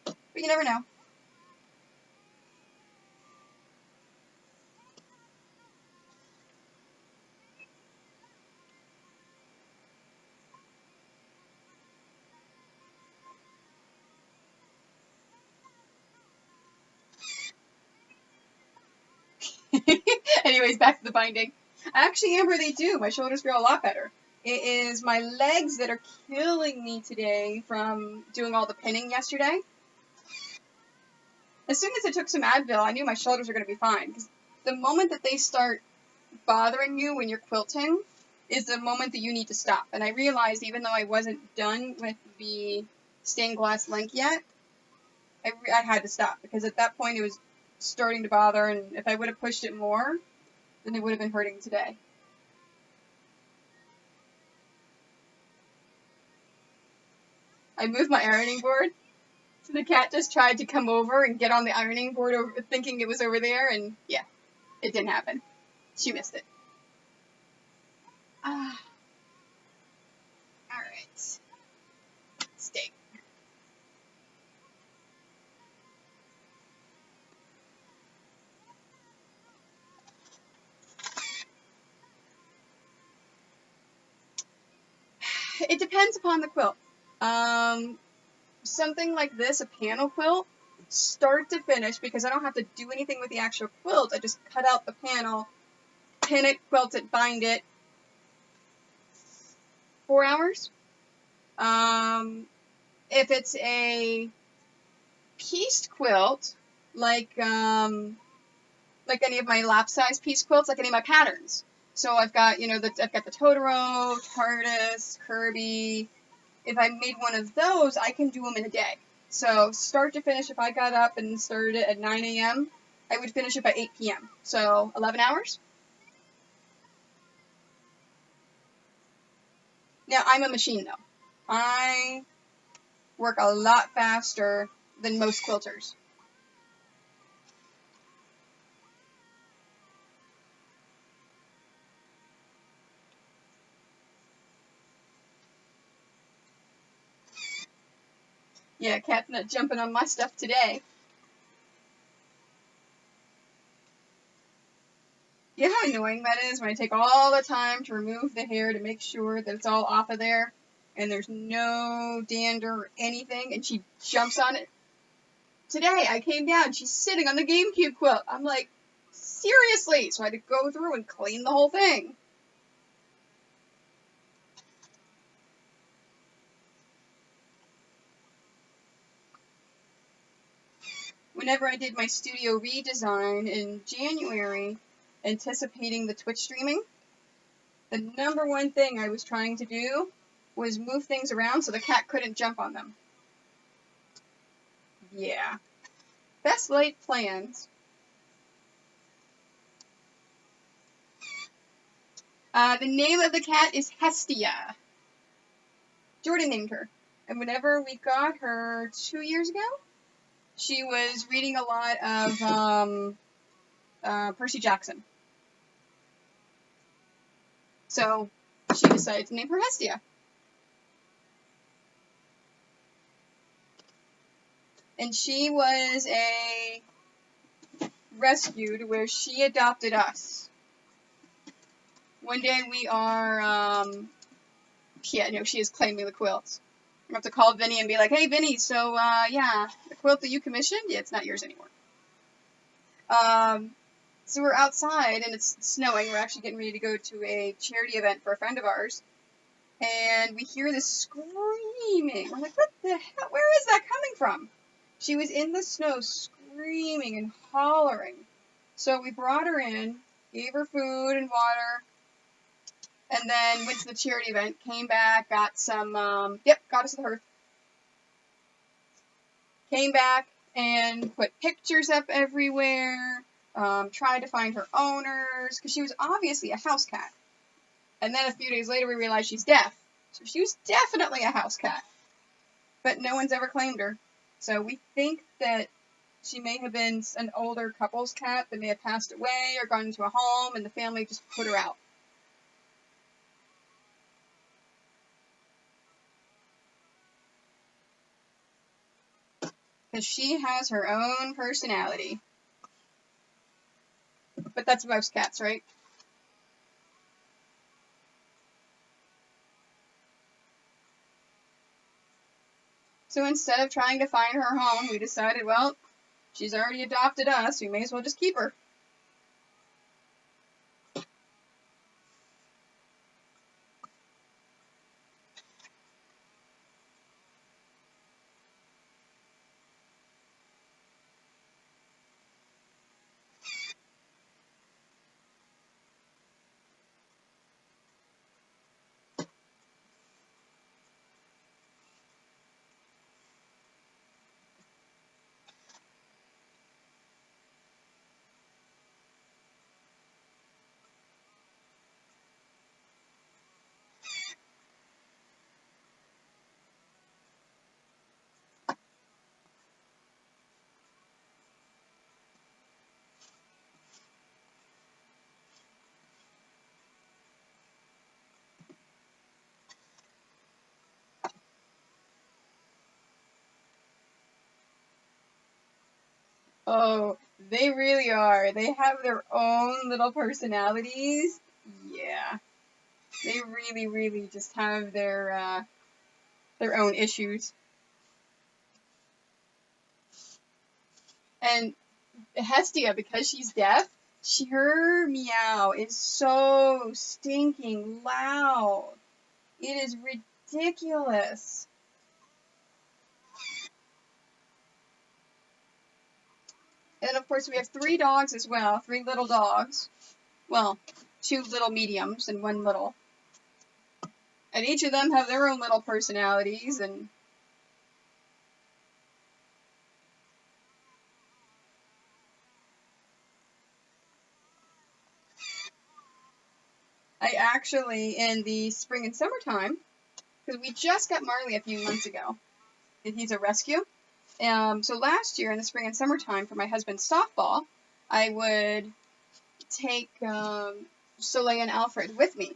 But you never know. Anyways, back to the binding. I actually am really due. My shoulders feel a lot better. It is my legs that are killing me today from doing all the pinning yesterday. As soon as I took some Advil, I knew my shoulders were going to be fine. Because the moment that they start bothering you when you're quilting is the moment that you need to stop. And I realized, even though I wasn't done with the stained glass link yet, I had to stop. Because at that point, it was starting to bother. And if I would have pushed it more, then it would have been hurting today. I moved my ironing board, so the cat just tried to come over and get on the ironing board thinking it was over there, and yeah, it didn't happen. She missed it. Alright. Steak. It depends upon the quilt. Something like this, a panel quilt, start to finish, because I don't have to do anything with the actual quilt. I just cut out the panel, pin it, quilt it, bind it. 4 hours. If it's a pieced quilt, like any of my lap size piece quilts, like any of my patterns. So I've got, I've got the Totoro, TARDIS, Kirby. If I made one of those, I can do them in a day. So start to finish, if I got up and started it at 9 a.m., I would finish it by 8 p.m. So 11 hours. Now, I'm a machine, though. I work a lot faster than most quilters. Yeah, cat's not jumping on my stuff today. You know how annoying that is when I take all the time to remove the hair to make sure that it's all off of there and there's no dander or anything, and she jumps on it. Today I came down, she's sitting on the GameCube quilt. I'm like, seriously? So I had to go through and clean the whole thing. Whenever I did my studio redesign in January, anticipating the Twitch streaming, the number one thing I was trying to do was move things around so the cat couldn't jump on them. Yeah. Best laid plans. The name of the cat is Hestia. Jordan named her. And whenever we got her 2 years ago, she was reading a lot of Percy Jackson. So she decided to name her Hestia. And she was rescued where she adopted us. One day we are, she is claiming the quilts. I'm going to have to call Vinny and be like, hey, Vinny, so, the quilt that you commissioned, it's not yours anymore. So we're outside, and it's snowing. We're actually getting ready to go to a charity event for a friend of ours. And we hear this screaming. We're like, what the hell? Where is that coming from? She was in the snow screaming and hollering. So we brought her in, gave her food and water, and then went to the charity event, came back, got some, got us the hearth. came back and put pictures up everywhere, tried to find her owners, because she was obviously a house cat. And then a few days later, we realized she's deaf. So she was definitely a house cat. But no one's ever claimed her. So we think that she may have been an older couple's cat that may have passed away or gone into a home, and the family just put her out. Because she has her own personality. But that's most cats, right? So instead of trying to find her home, we decided, well, she's already adopted us, we may as well just keep her. Oh, they really are. They have their own little personalities. Yeah. They really, really just have their own issues. And Hestia, because she's deaf, her meow is so stinking loud. It is ridiculous. And of course, we have 3 dogs as well, 3 little dogs. Well, 2 little mediums and 1 little. And each of them have their own little personalities, and I actually, in the spring and summertime, because we just got Marley a few months ago, and he's a rescue. So last year in the spring and summertime for my husband's softball, I would take Soleil and Alfred with me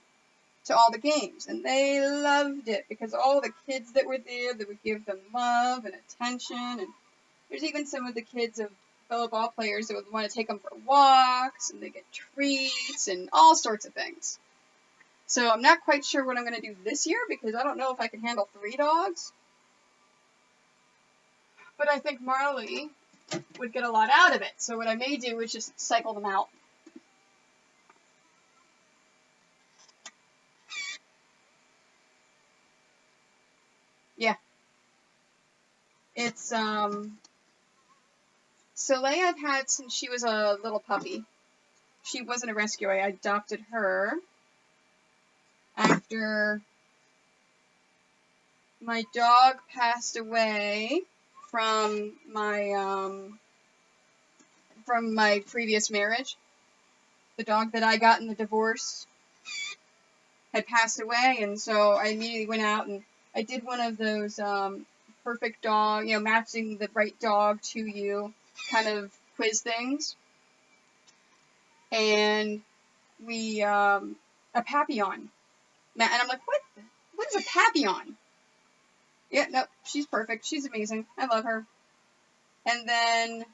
to all the games, and they loved it because all the kids that were there, they would give them love and attention, and there's even some of the kids of fellow ball players that would want to take them for walks, and they get treats and all sorts of things. So I'm not quite sure what I'm going to do this year because I don't know if I can handle 3 dogs. But I think Marley would get a lot out of it. So what I may do is just cycle them out. Yeah. It's, Soleil I've had since she was a little puppy. She wasn't a rescue. I adopted her after my dog passed away from my previous marriage. The dog that I got in the divorce had passed away, and so I immediately went out and I did one of those perfect dog, matching the right dog to you kind of quiz things. And we, a Papillon. And I'm like, what is a Papillon? Yeah, no, she's perfect. She's amazing. I love her. And then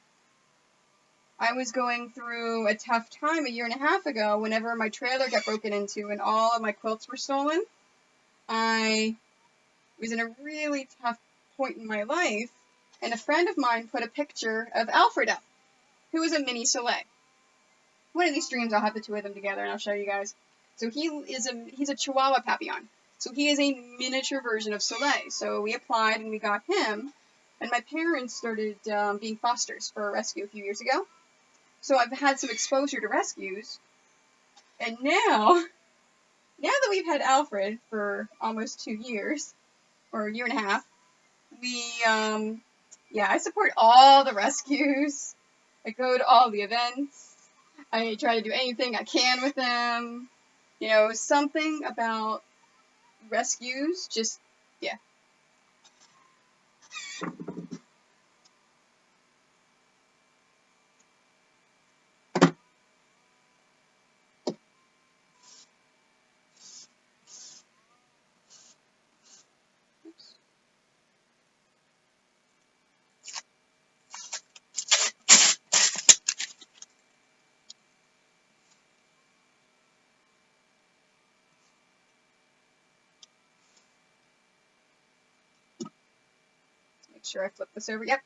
I was going through a tough time a year and a half ago whenever my trailer got broken into and all of my quilts were stolen. I was in a really tough point in my life, and a friend of mine put a picture of Alfred up, who is a mini Soleil. One of these streams, I'll have the 2 of them together, and I'll show you guys. So he's a Chihuahua Papillon. So he is a miniature version of Soleil. So we applied, and we got him, and my parents started being fosters for a rescue a few years ago. So I've had some exposure to rescues, and now that we've had Alfred for almost 2 years, or a year and a half, we, Yeah, I support all the rescues. I go to all the events. I try to do anything I can with them. You know, something about rescues, just, yeah. Oops. Make sure I flip this over. Yep.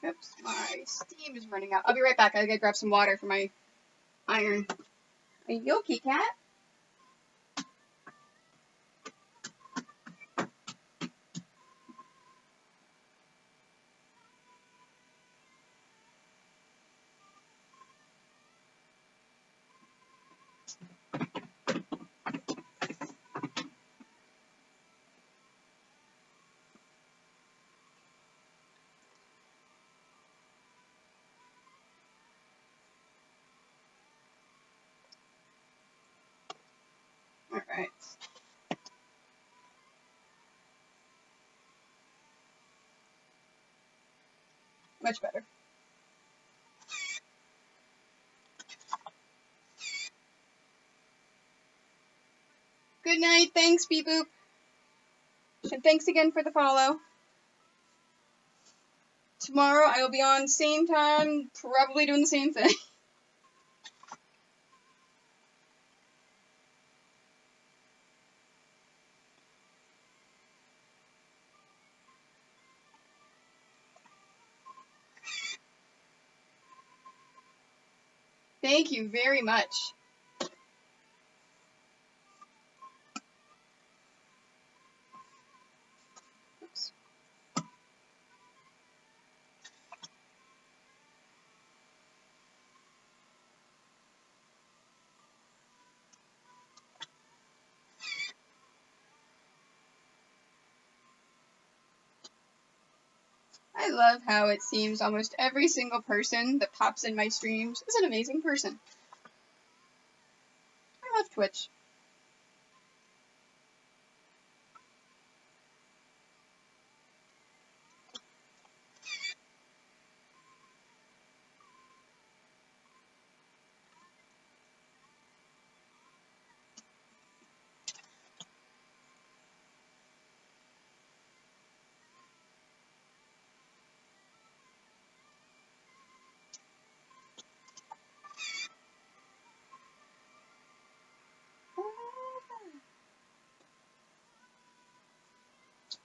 Oops, my steam is running out. I'll be right back. I gotta grab some water for my iron. A Yoki cat? Alright. Much better. Good night. Thanks, Beep Boop. And thanks again for the follow. Tomorrow I will be on same time, probably doing the same thing. Thank you very much. Oops. I love how it seems almost every single person that pops in my streams is an amazing person. I love Twitch.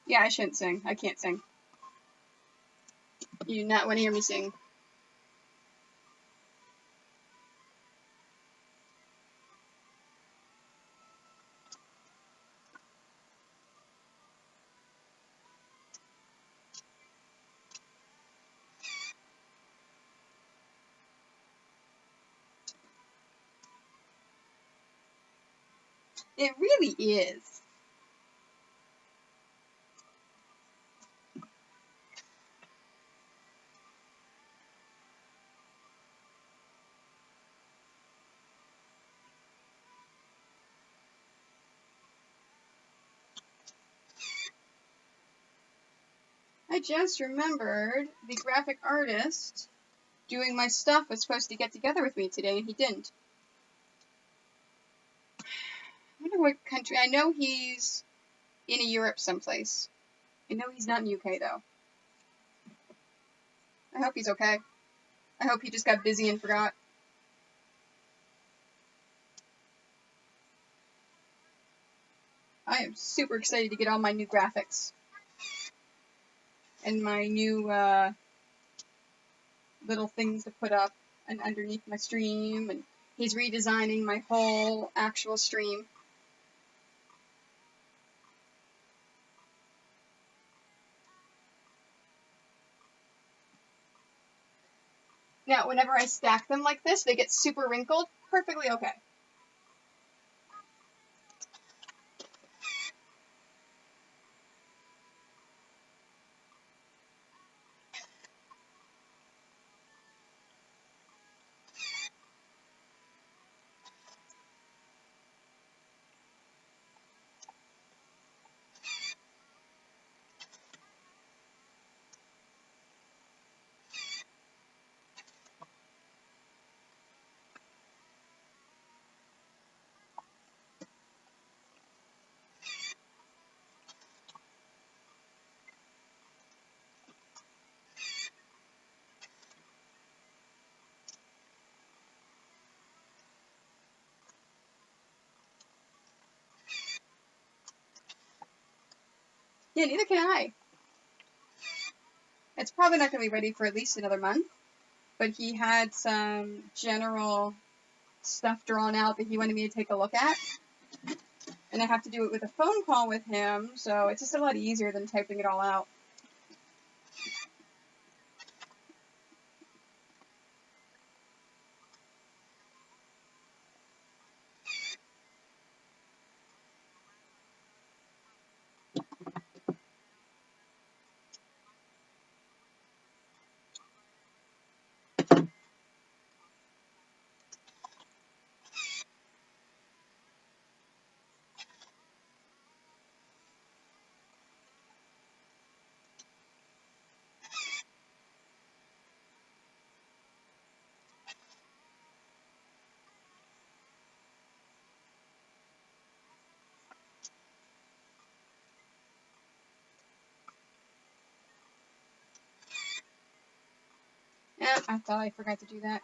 Yeah, I shouldn't sing. I can't sing. You do not want to hear me sing. It really is. I just remembered the graphic artist doing my stuff was supposed to get together with me today, and he didn't. I wonder what country. I know he's in Europe someplace. I know he's not in the UK, though. I hope he's okay. I hope he just got busy and forgot. I am super excited to get all my new graphics. And my new little things to put up and underneath my stream, and he's redesigning my whole actual stream. Now, whenever I stack them like this, they get super wrinkled. Perfectly okay. Yeah, neither can I. It's probably not going to be ready for at least another month, but he had some general stuff drawn out that he wanted me to take a look at, and I have to do it with a phone call with him, so it's just a lot easier than typing it all out. Yeah, I thought I forgot to do that.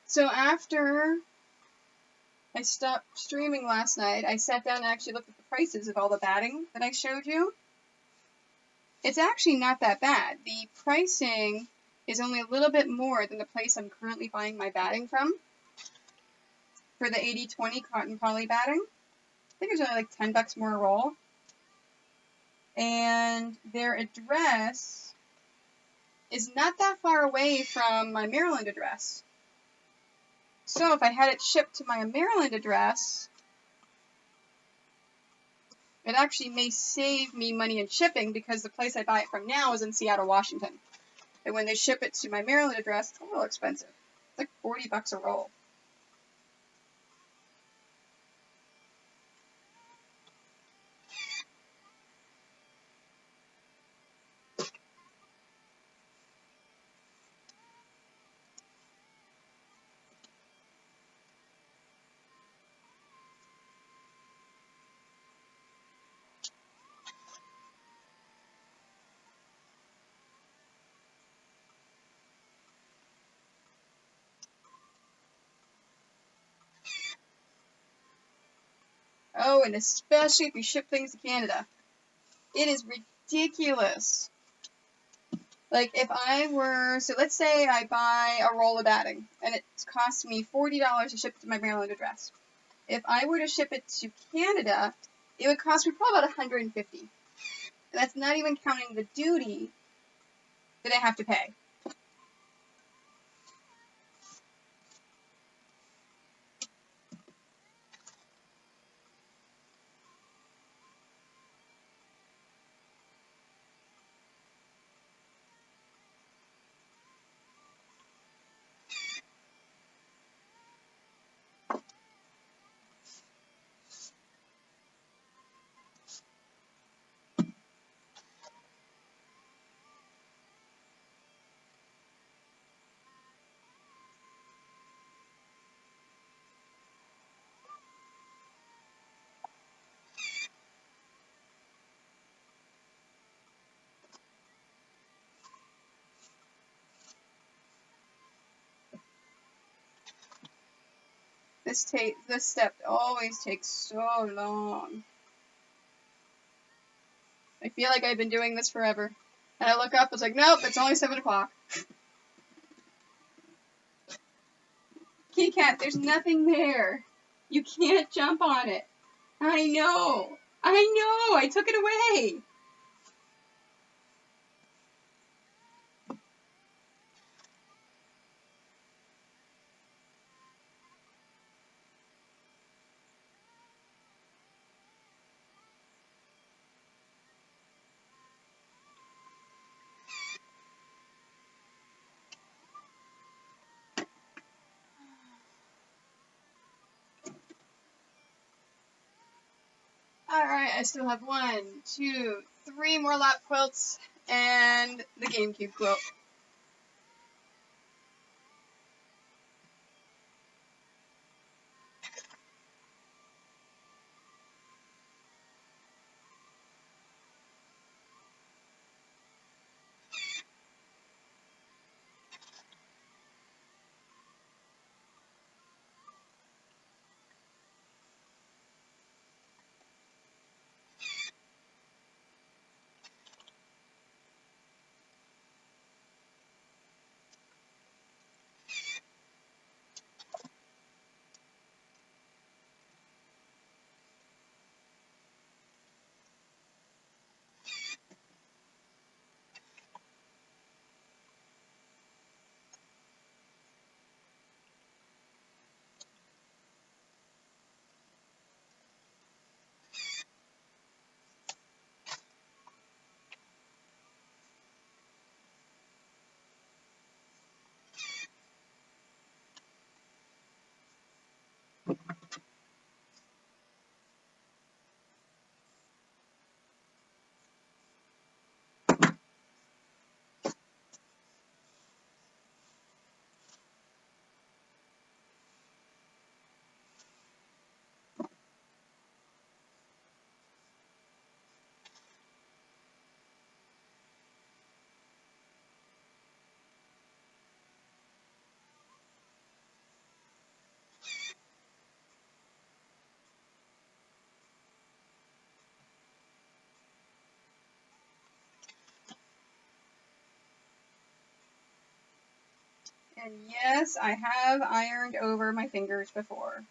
So after I stopped streaming last night, I sat down and actually looked at the prices of all the batting that I showed you. It's actually not that bad. The pricing is only a little bit more than the place I'm currently buying my batting from for the 80/20 cotton poly batting. I think it's only like $10 more a roll. And their address is not that far away from my Maryland address. So if I had it shipped to my Maryland address, it actually may save me money in shipping because the place I buy it from now is in Seattle, Washington. And when they ship it to my Maryland address, it's a little expensive. It's like $40 a roll. Oh, and especially if you ship things to Canada. It is ridiculous. Like, if I were, so let's say I buy a roll of batting, and it costs me $40 to ship it to my Maryland address. If I were to ship it to Canada, it would cost me probably about $150. And that's not even counting the duty that I have to pay. This step always takes so long. I feel like I've been doing this forever. And I look up, it's like, nope, it's only 7 o'clock. Kitty cat, there's nothing there. You can't jump on it. I know. I took it away. Alright, I still have 1, 2, 3 more lap quilts and the GameCube quilt. And yes, I have ironed over my fingers before.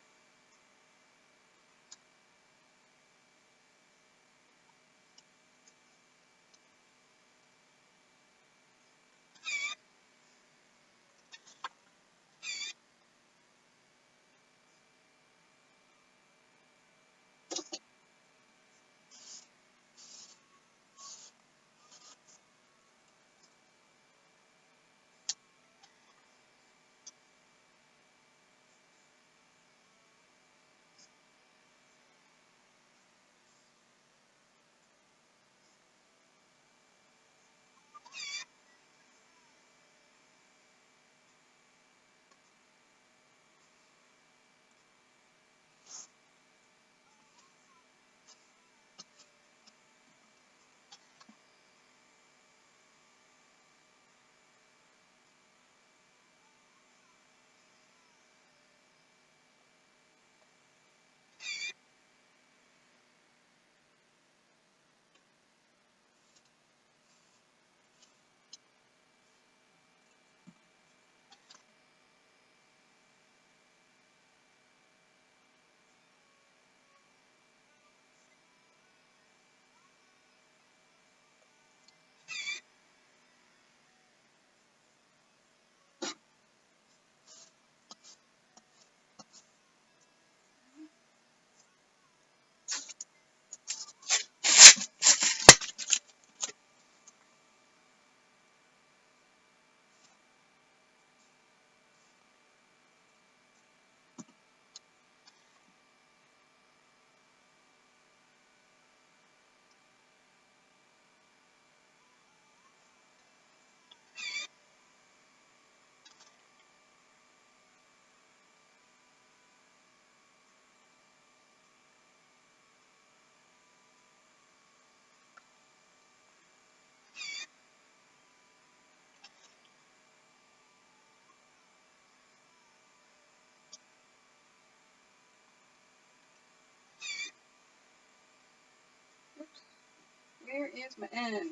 Where is my end?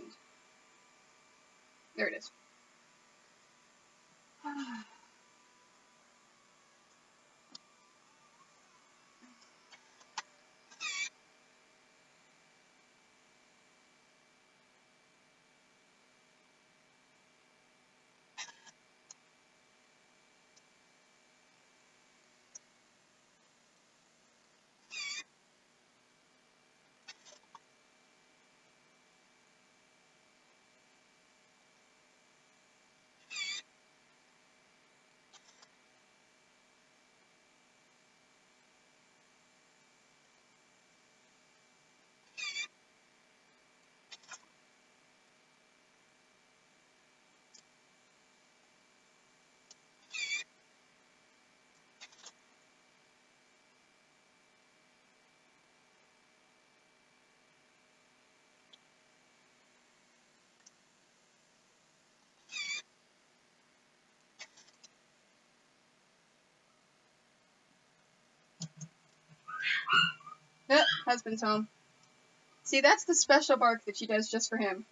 There it is. Yep, husband's home. See, that's the special bark that she does just for him.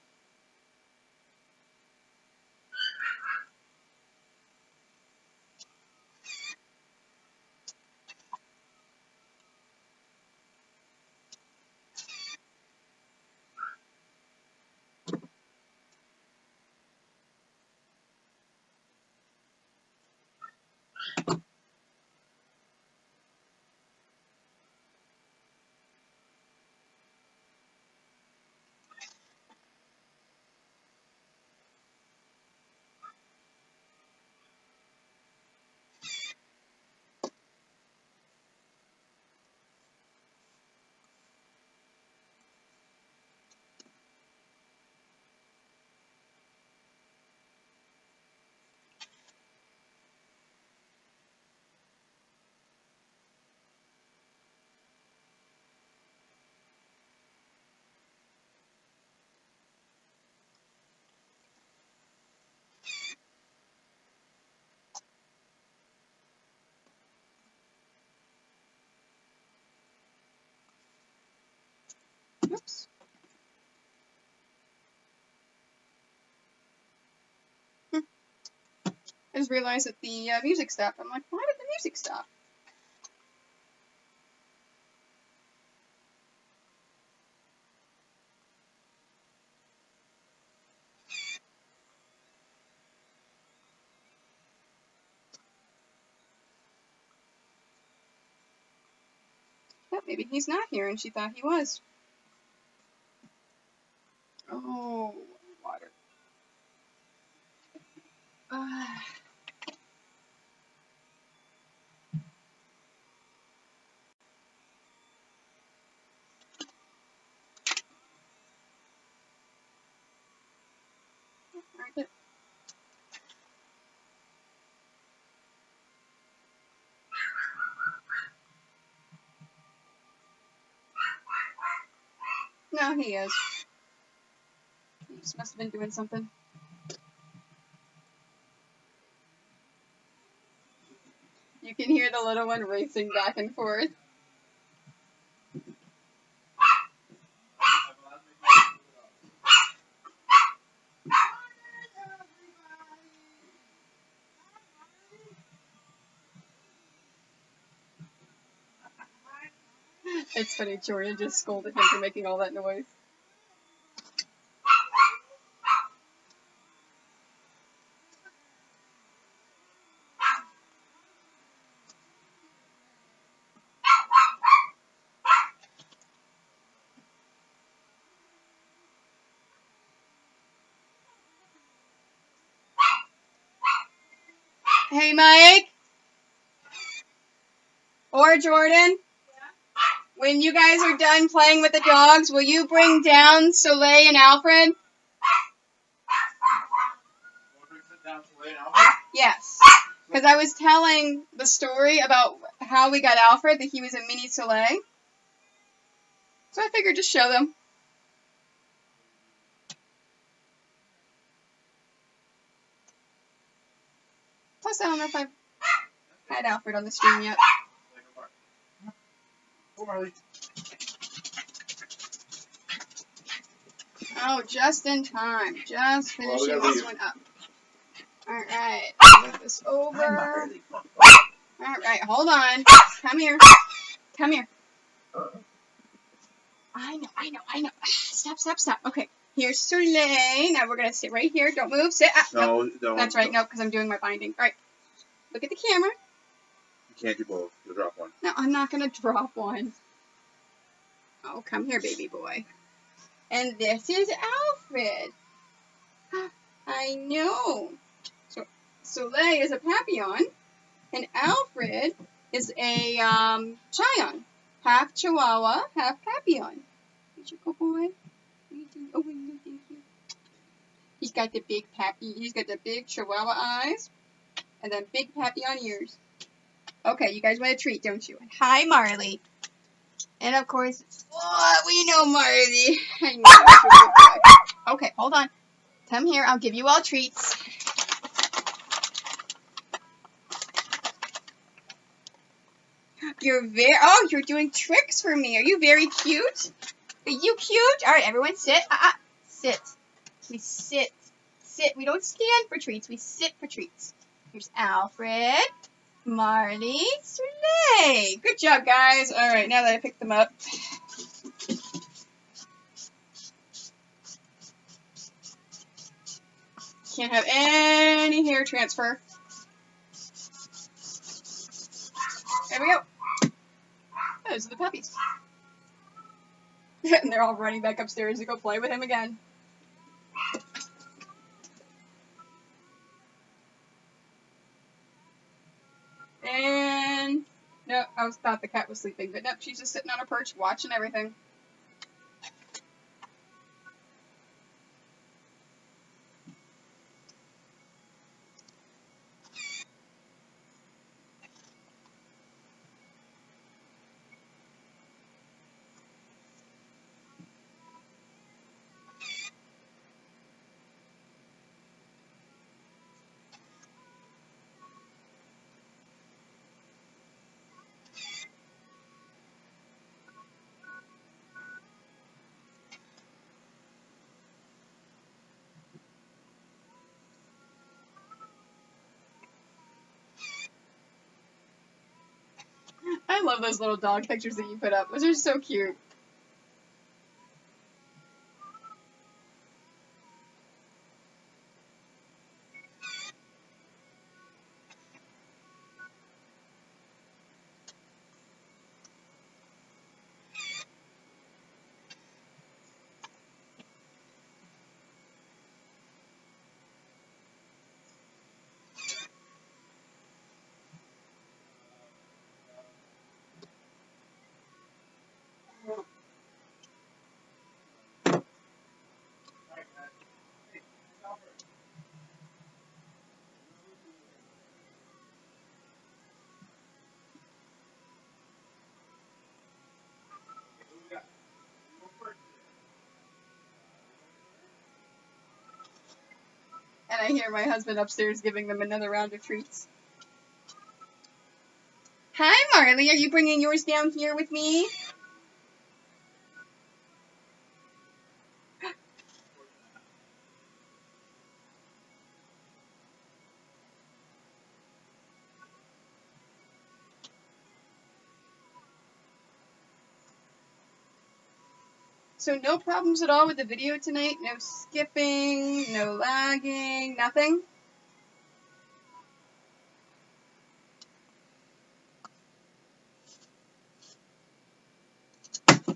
Oops. I just realized that the music stopped. I'm like, why did the music stop? Oh, maybe he's not here and she thought he was. Oh, water. Right. No, he is. He just must have been doing something. You can hear the little one racing back and forth. It's funny, Jordan just scolded him for making all that noise. Hey, Mike? Or Jordan? When you guys are done playing with the dogs, will you bring down Soleil and Alfred? Yes. Because I was telling the story about how we got Alfred, that he was a mini Soleil. So I figured just show them. Plus, I don't know if I've had Alfred on the stream yet. Oh, just in time. Just finishing this one up. Alright, move this over. Alright, hold on. Come here. Come here. I know. Stop. Okay, here's Soleil. Now we're going to sit right here. Don't move. Sit. No, don't. That's right. No, because I'm doing my binding. Alright, look at the camera. You can't do both. You'll drop one. No, I'm not going to drop one. Oh, come here, baby boy. And this is Alfred. I know. So Soleil is a Papillon, and Alfred is a Chion. Half Chihuahua, half Papillon. Did you go, boy? Oh, thank you. He's got the big He's got the big Chihuahua eyes, and then big Papillon ears. Okay, you guys want a treat, don't you? Hi, Marley. And of course, we know Marley. I know. Okay, hold on. Come here. I'll give you all treats. You're doing tricks for me. Are you very cute? Are you cute? All right, everyone sit. Sit. We sit. Sit. We don't stand for treats. We sit for treats. Here's Alfred, Marley, Soleil. Good job, guys. All right, now that I picked them up. Can't have any hair transfer. There we go. Those are the puppies. And they're all running back upstairs to go play with him again. And no, I thought the cat was sleeping, but nope, she's just sitting on a perch watching everything. I love those little dog pictures that you put up. Those are so cute. And I hear my husband upstairs giving them another round of treats. Hi, Marley. Are you bringing yours down here with me? So no problems at all with the video tonight? No skipping, no lagging, nothing?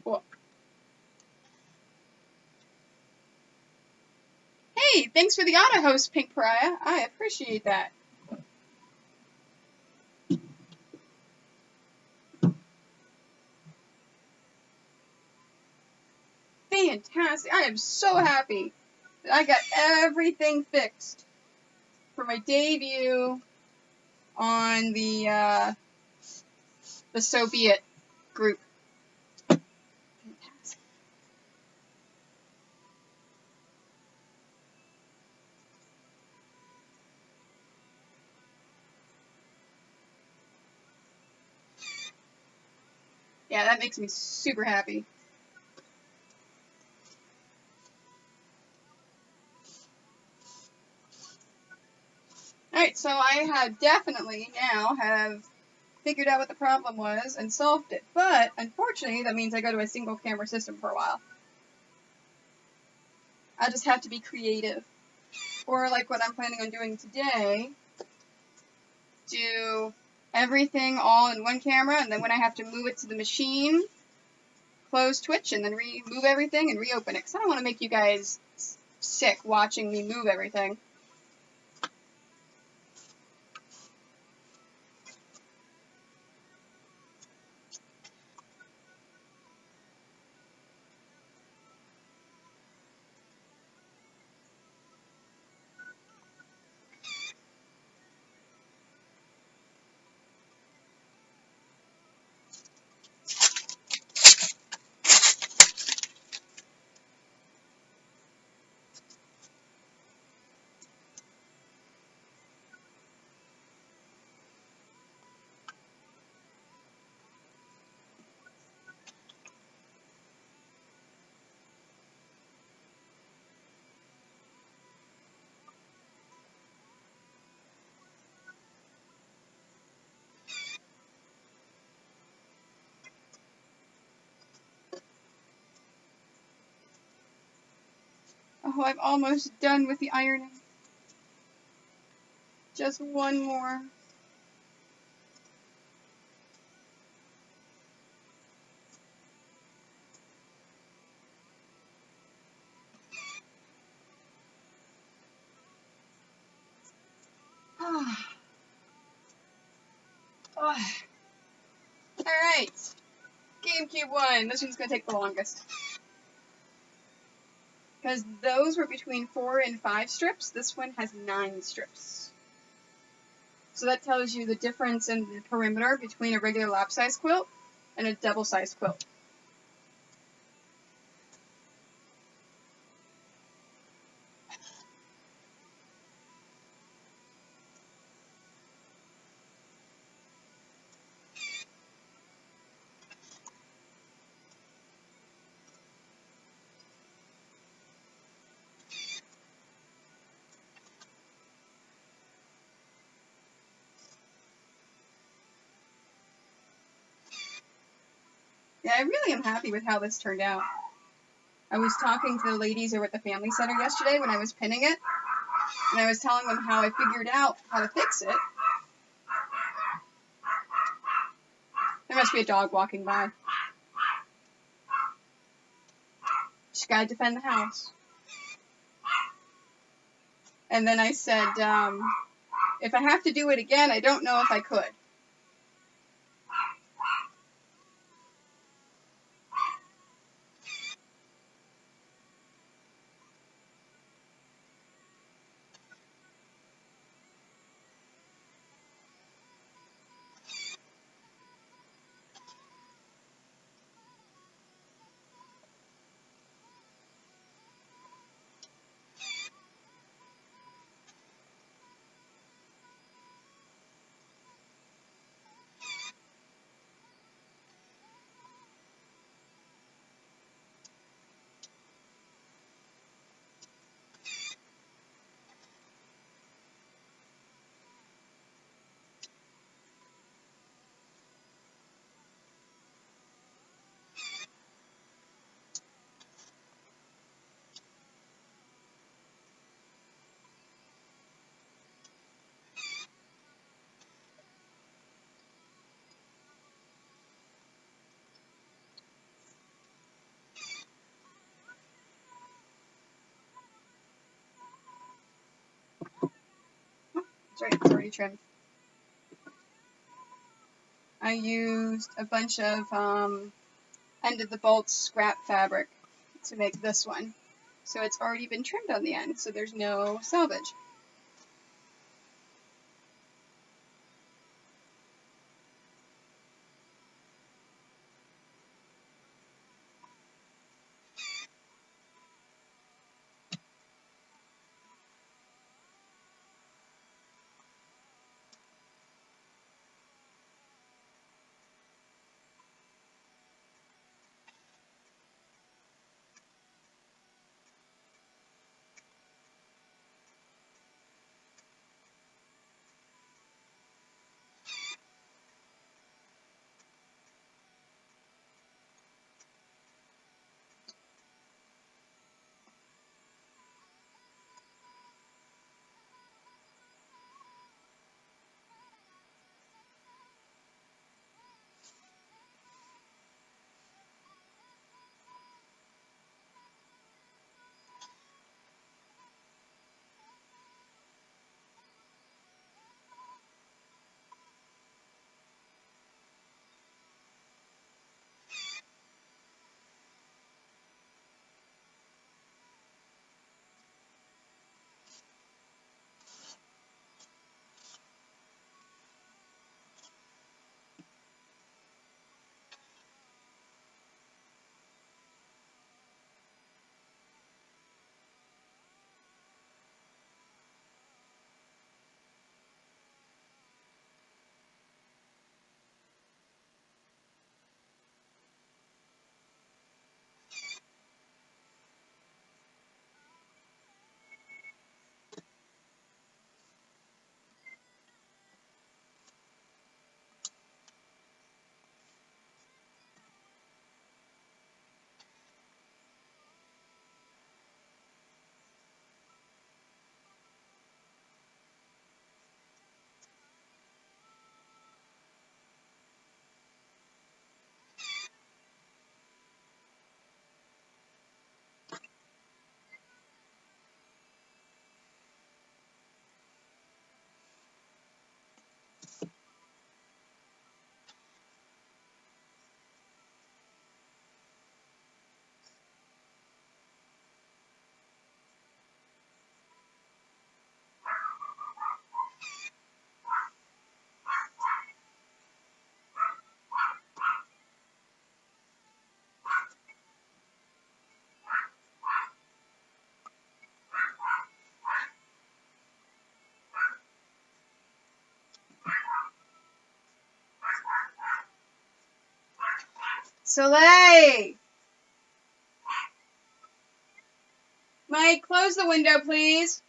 Cool. Hey, thanks for the auto host, Pink Pariah. I appreciate that. Fantastic. I am so happy that I got everything fixed for my debut on the So Be It group. Fantastic. Yeah, that makes me super happy. so I have definitely now have figured out what the problem was and solved it. But unfortunately, that means I go to a single camera system for a while. I just have to be creative. Or like what I'm planning on doing today, do everything all in one camera, and then when I have to move it to the machine, close Twitch and then remove everything and reopen it. Because I don't want to make you guys sick watching me move everything. Oh, I'm almost done with the ironing. Just one more. Alright. GameCube 1. This one's going to take the longest. Because those were between 4 and 5 strips. This one has 9 strips. So that tells you the difference in the perimeter between a regular lap-size quilt and a double-sized quilt. Yeah, I really am happy with how this turned out. I was talking to the ladies over at the Family Center yesterday when I was pinning it, and I was telling them how I figured out how to fix it. There must be a dog walking by. Just gotta defend the house. And then I said, if I have to do it again, I don't know if I could. That's right, it's already trimmed. I used a bunch of end of the bolt scrap fabric to make this one. So it's already been trimmed on the end, so there's no salvage. Soleil! Mike, close the window, please.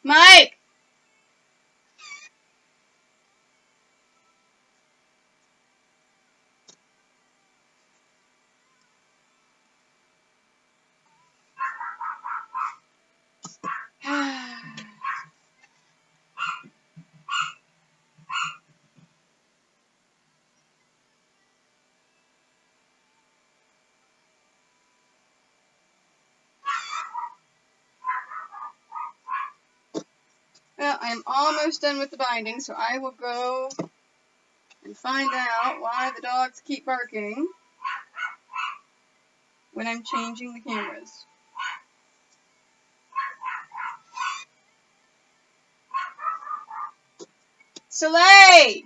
Mike! Well, I'm almost done with the binding, so I will go and find out why the dogs keep barking when I'm changing the cameras. Soleil!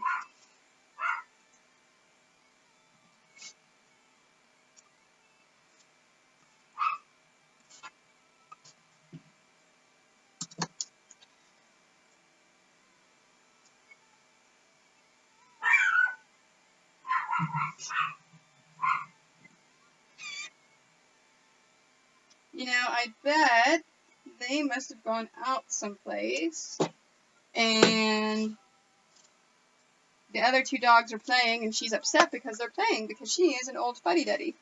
You know, I bet they must have gone out someplace, and the other two dogs are playing, and she's upset because they're playing, because she is an old fuddy-duddy.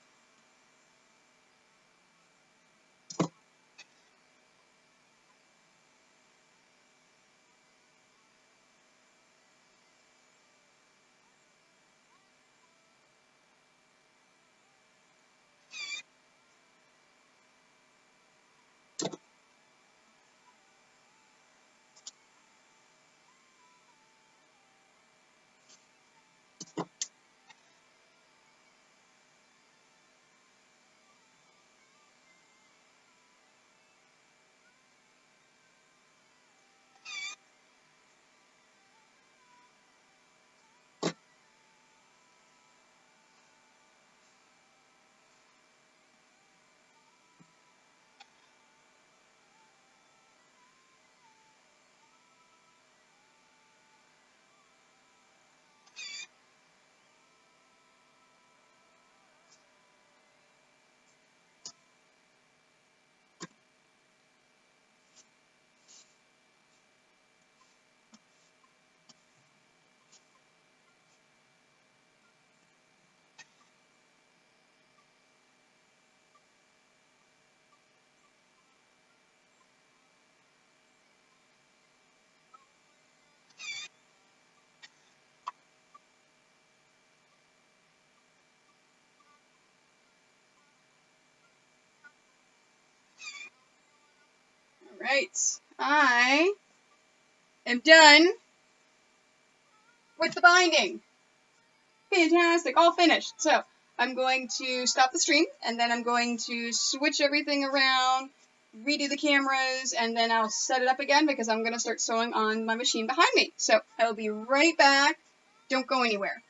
Alright, I am done with the binding. Fantastic, all finished. So, I'm going to stop the stream, and then I'm going to switch everything around, redo the cameras, and then I'll set it up again because I'm going to start sewing on my machine behind me. So, I will be right back. Don't go anywhere.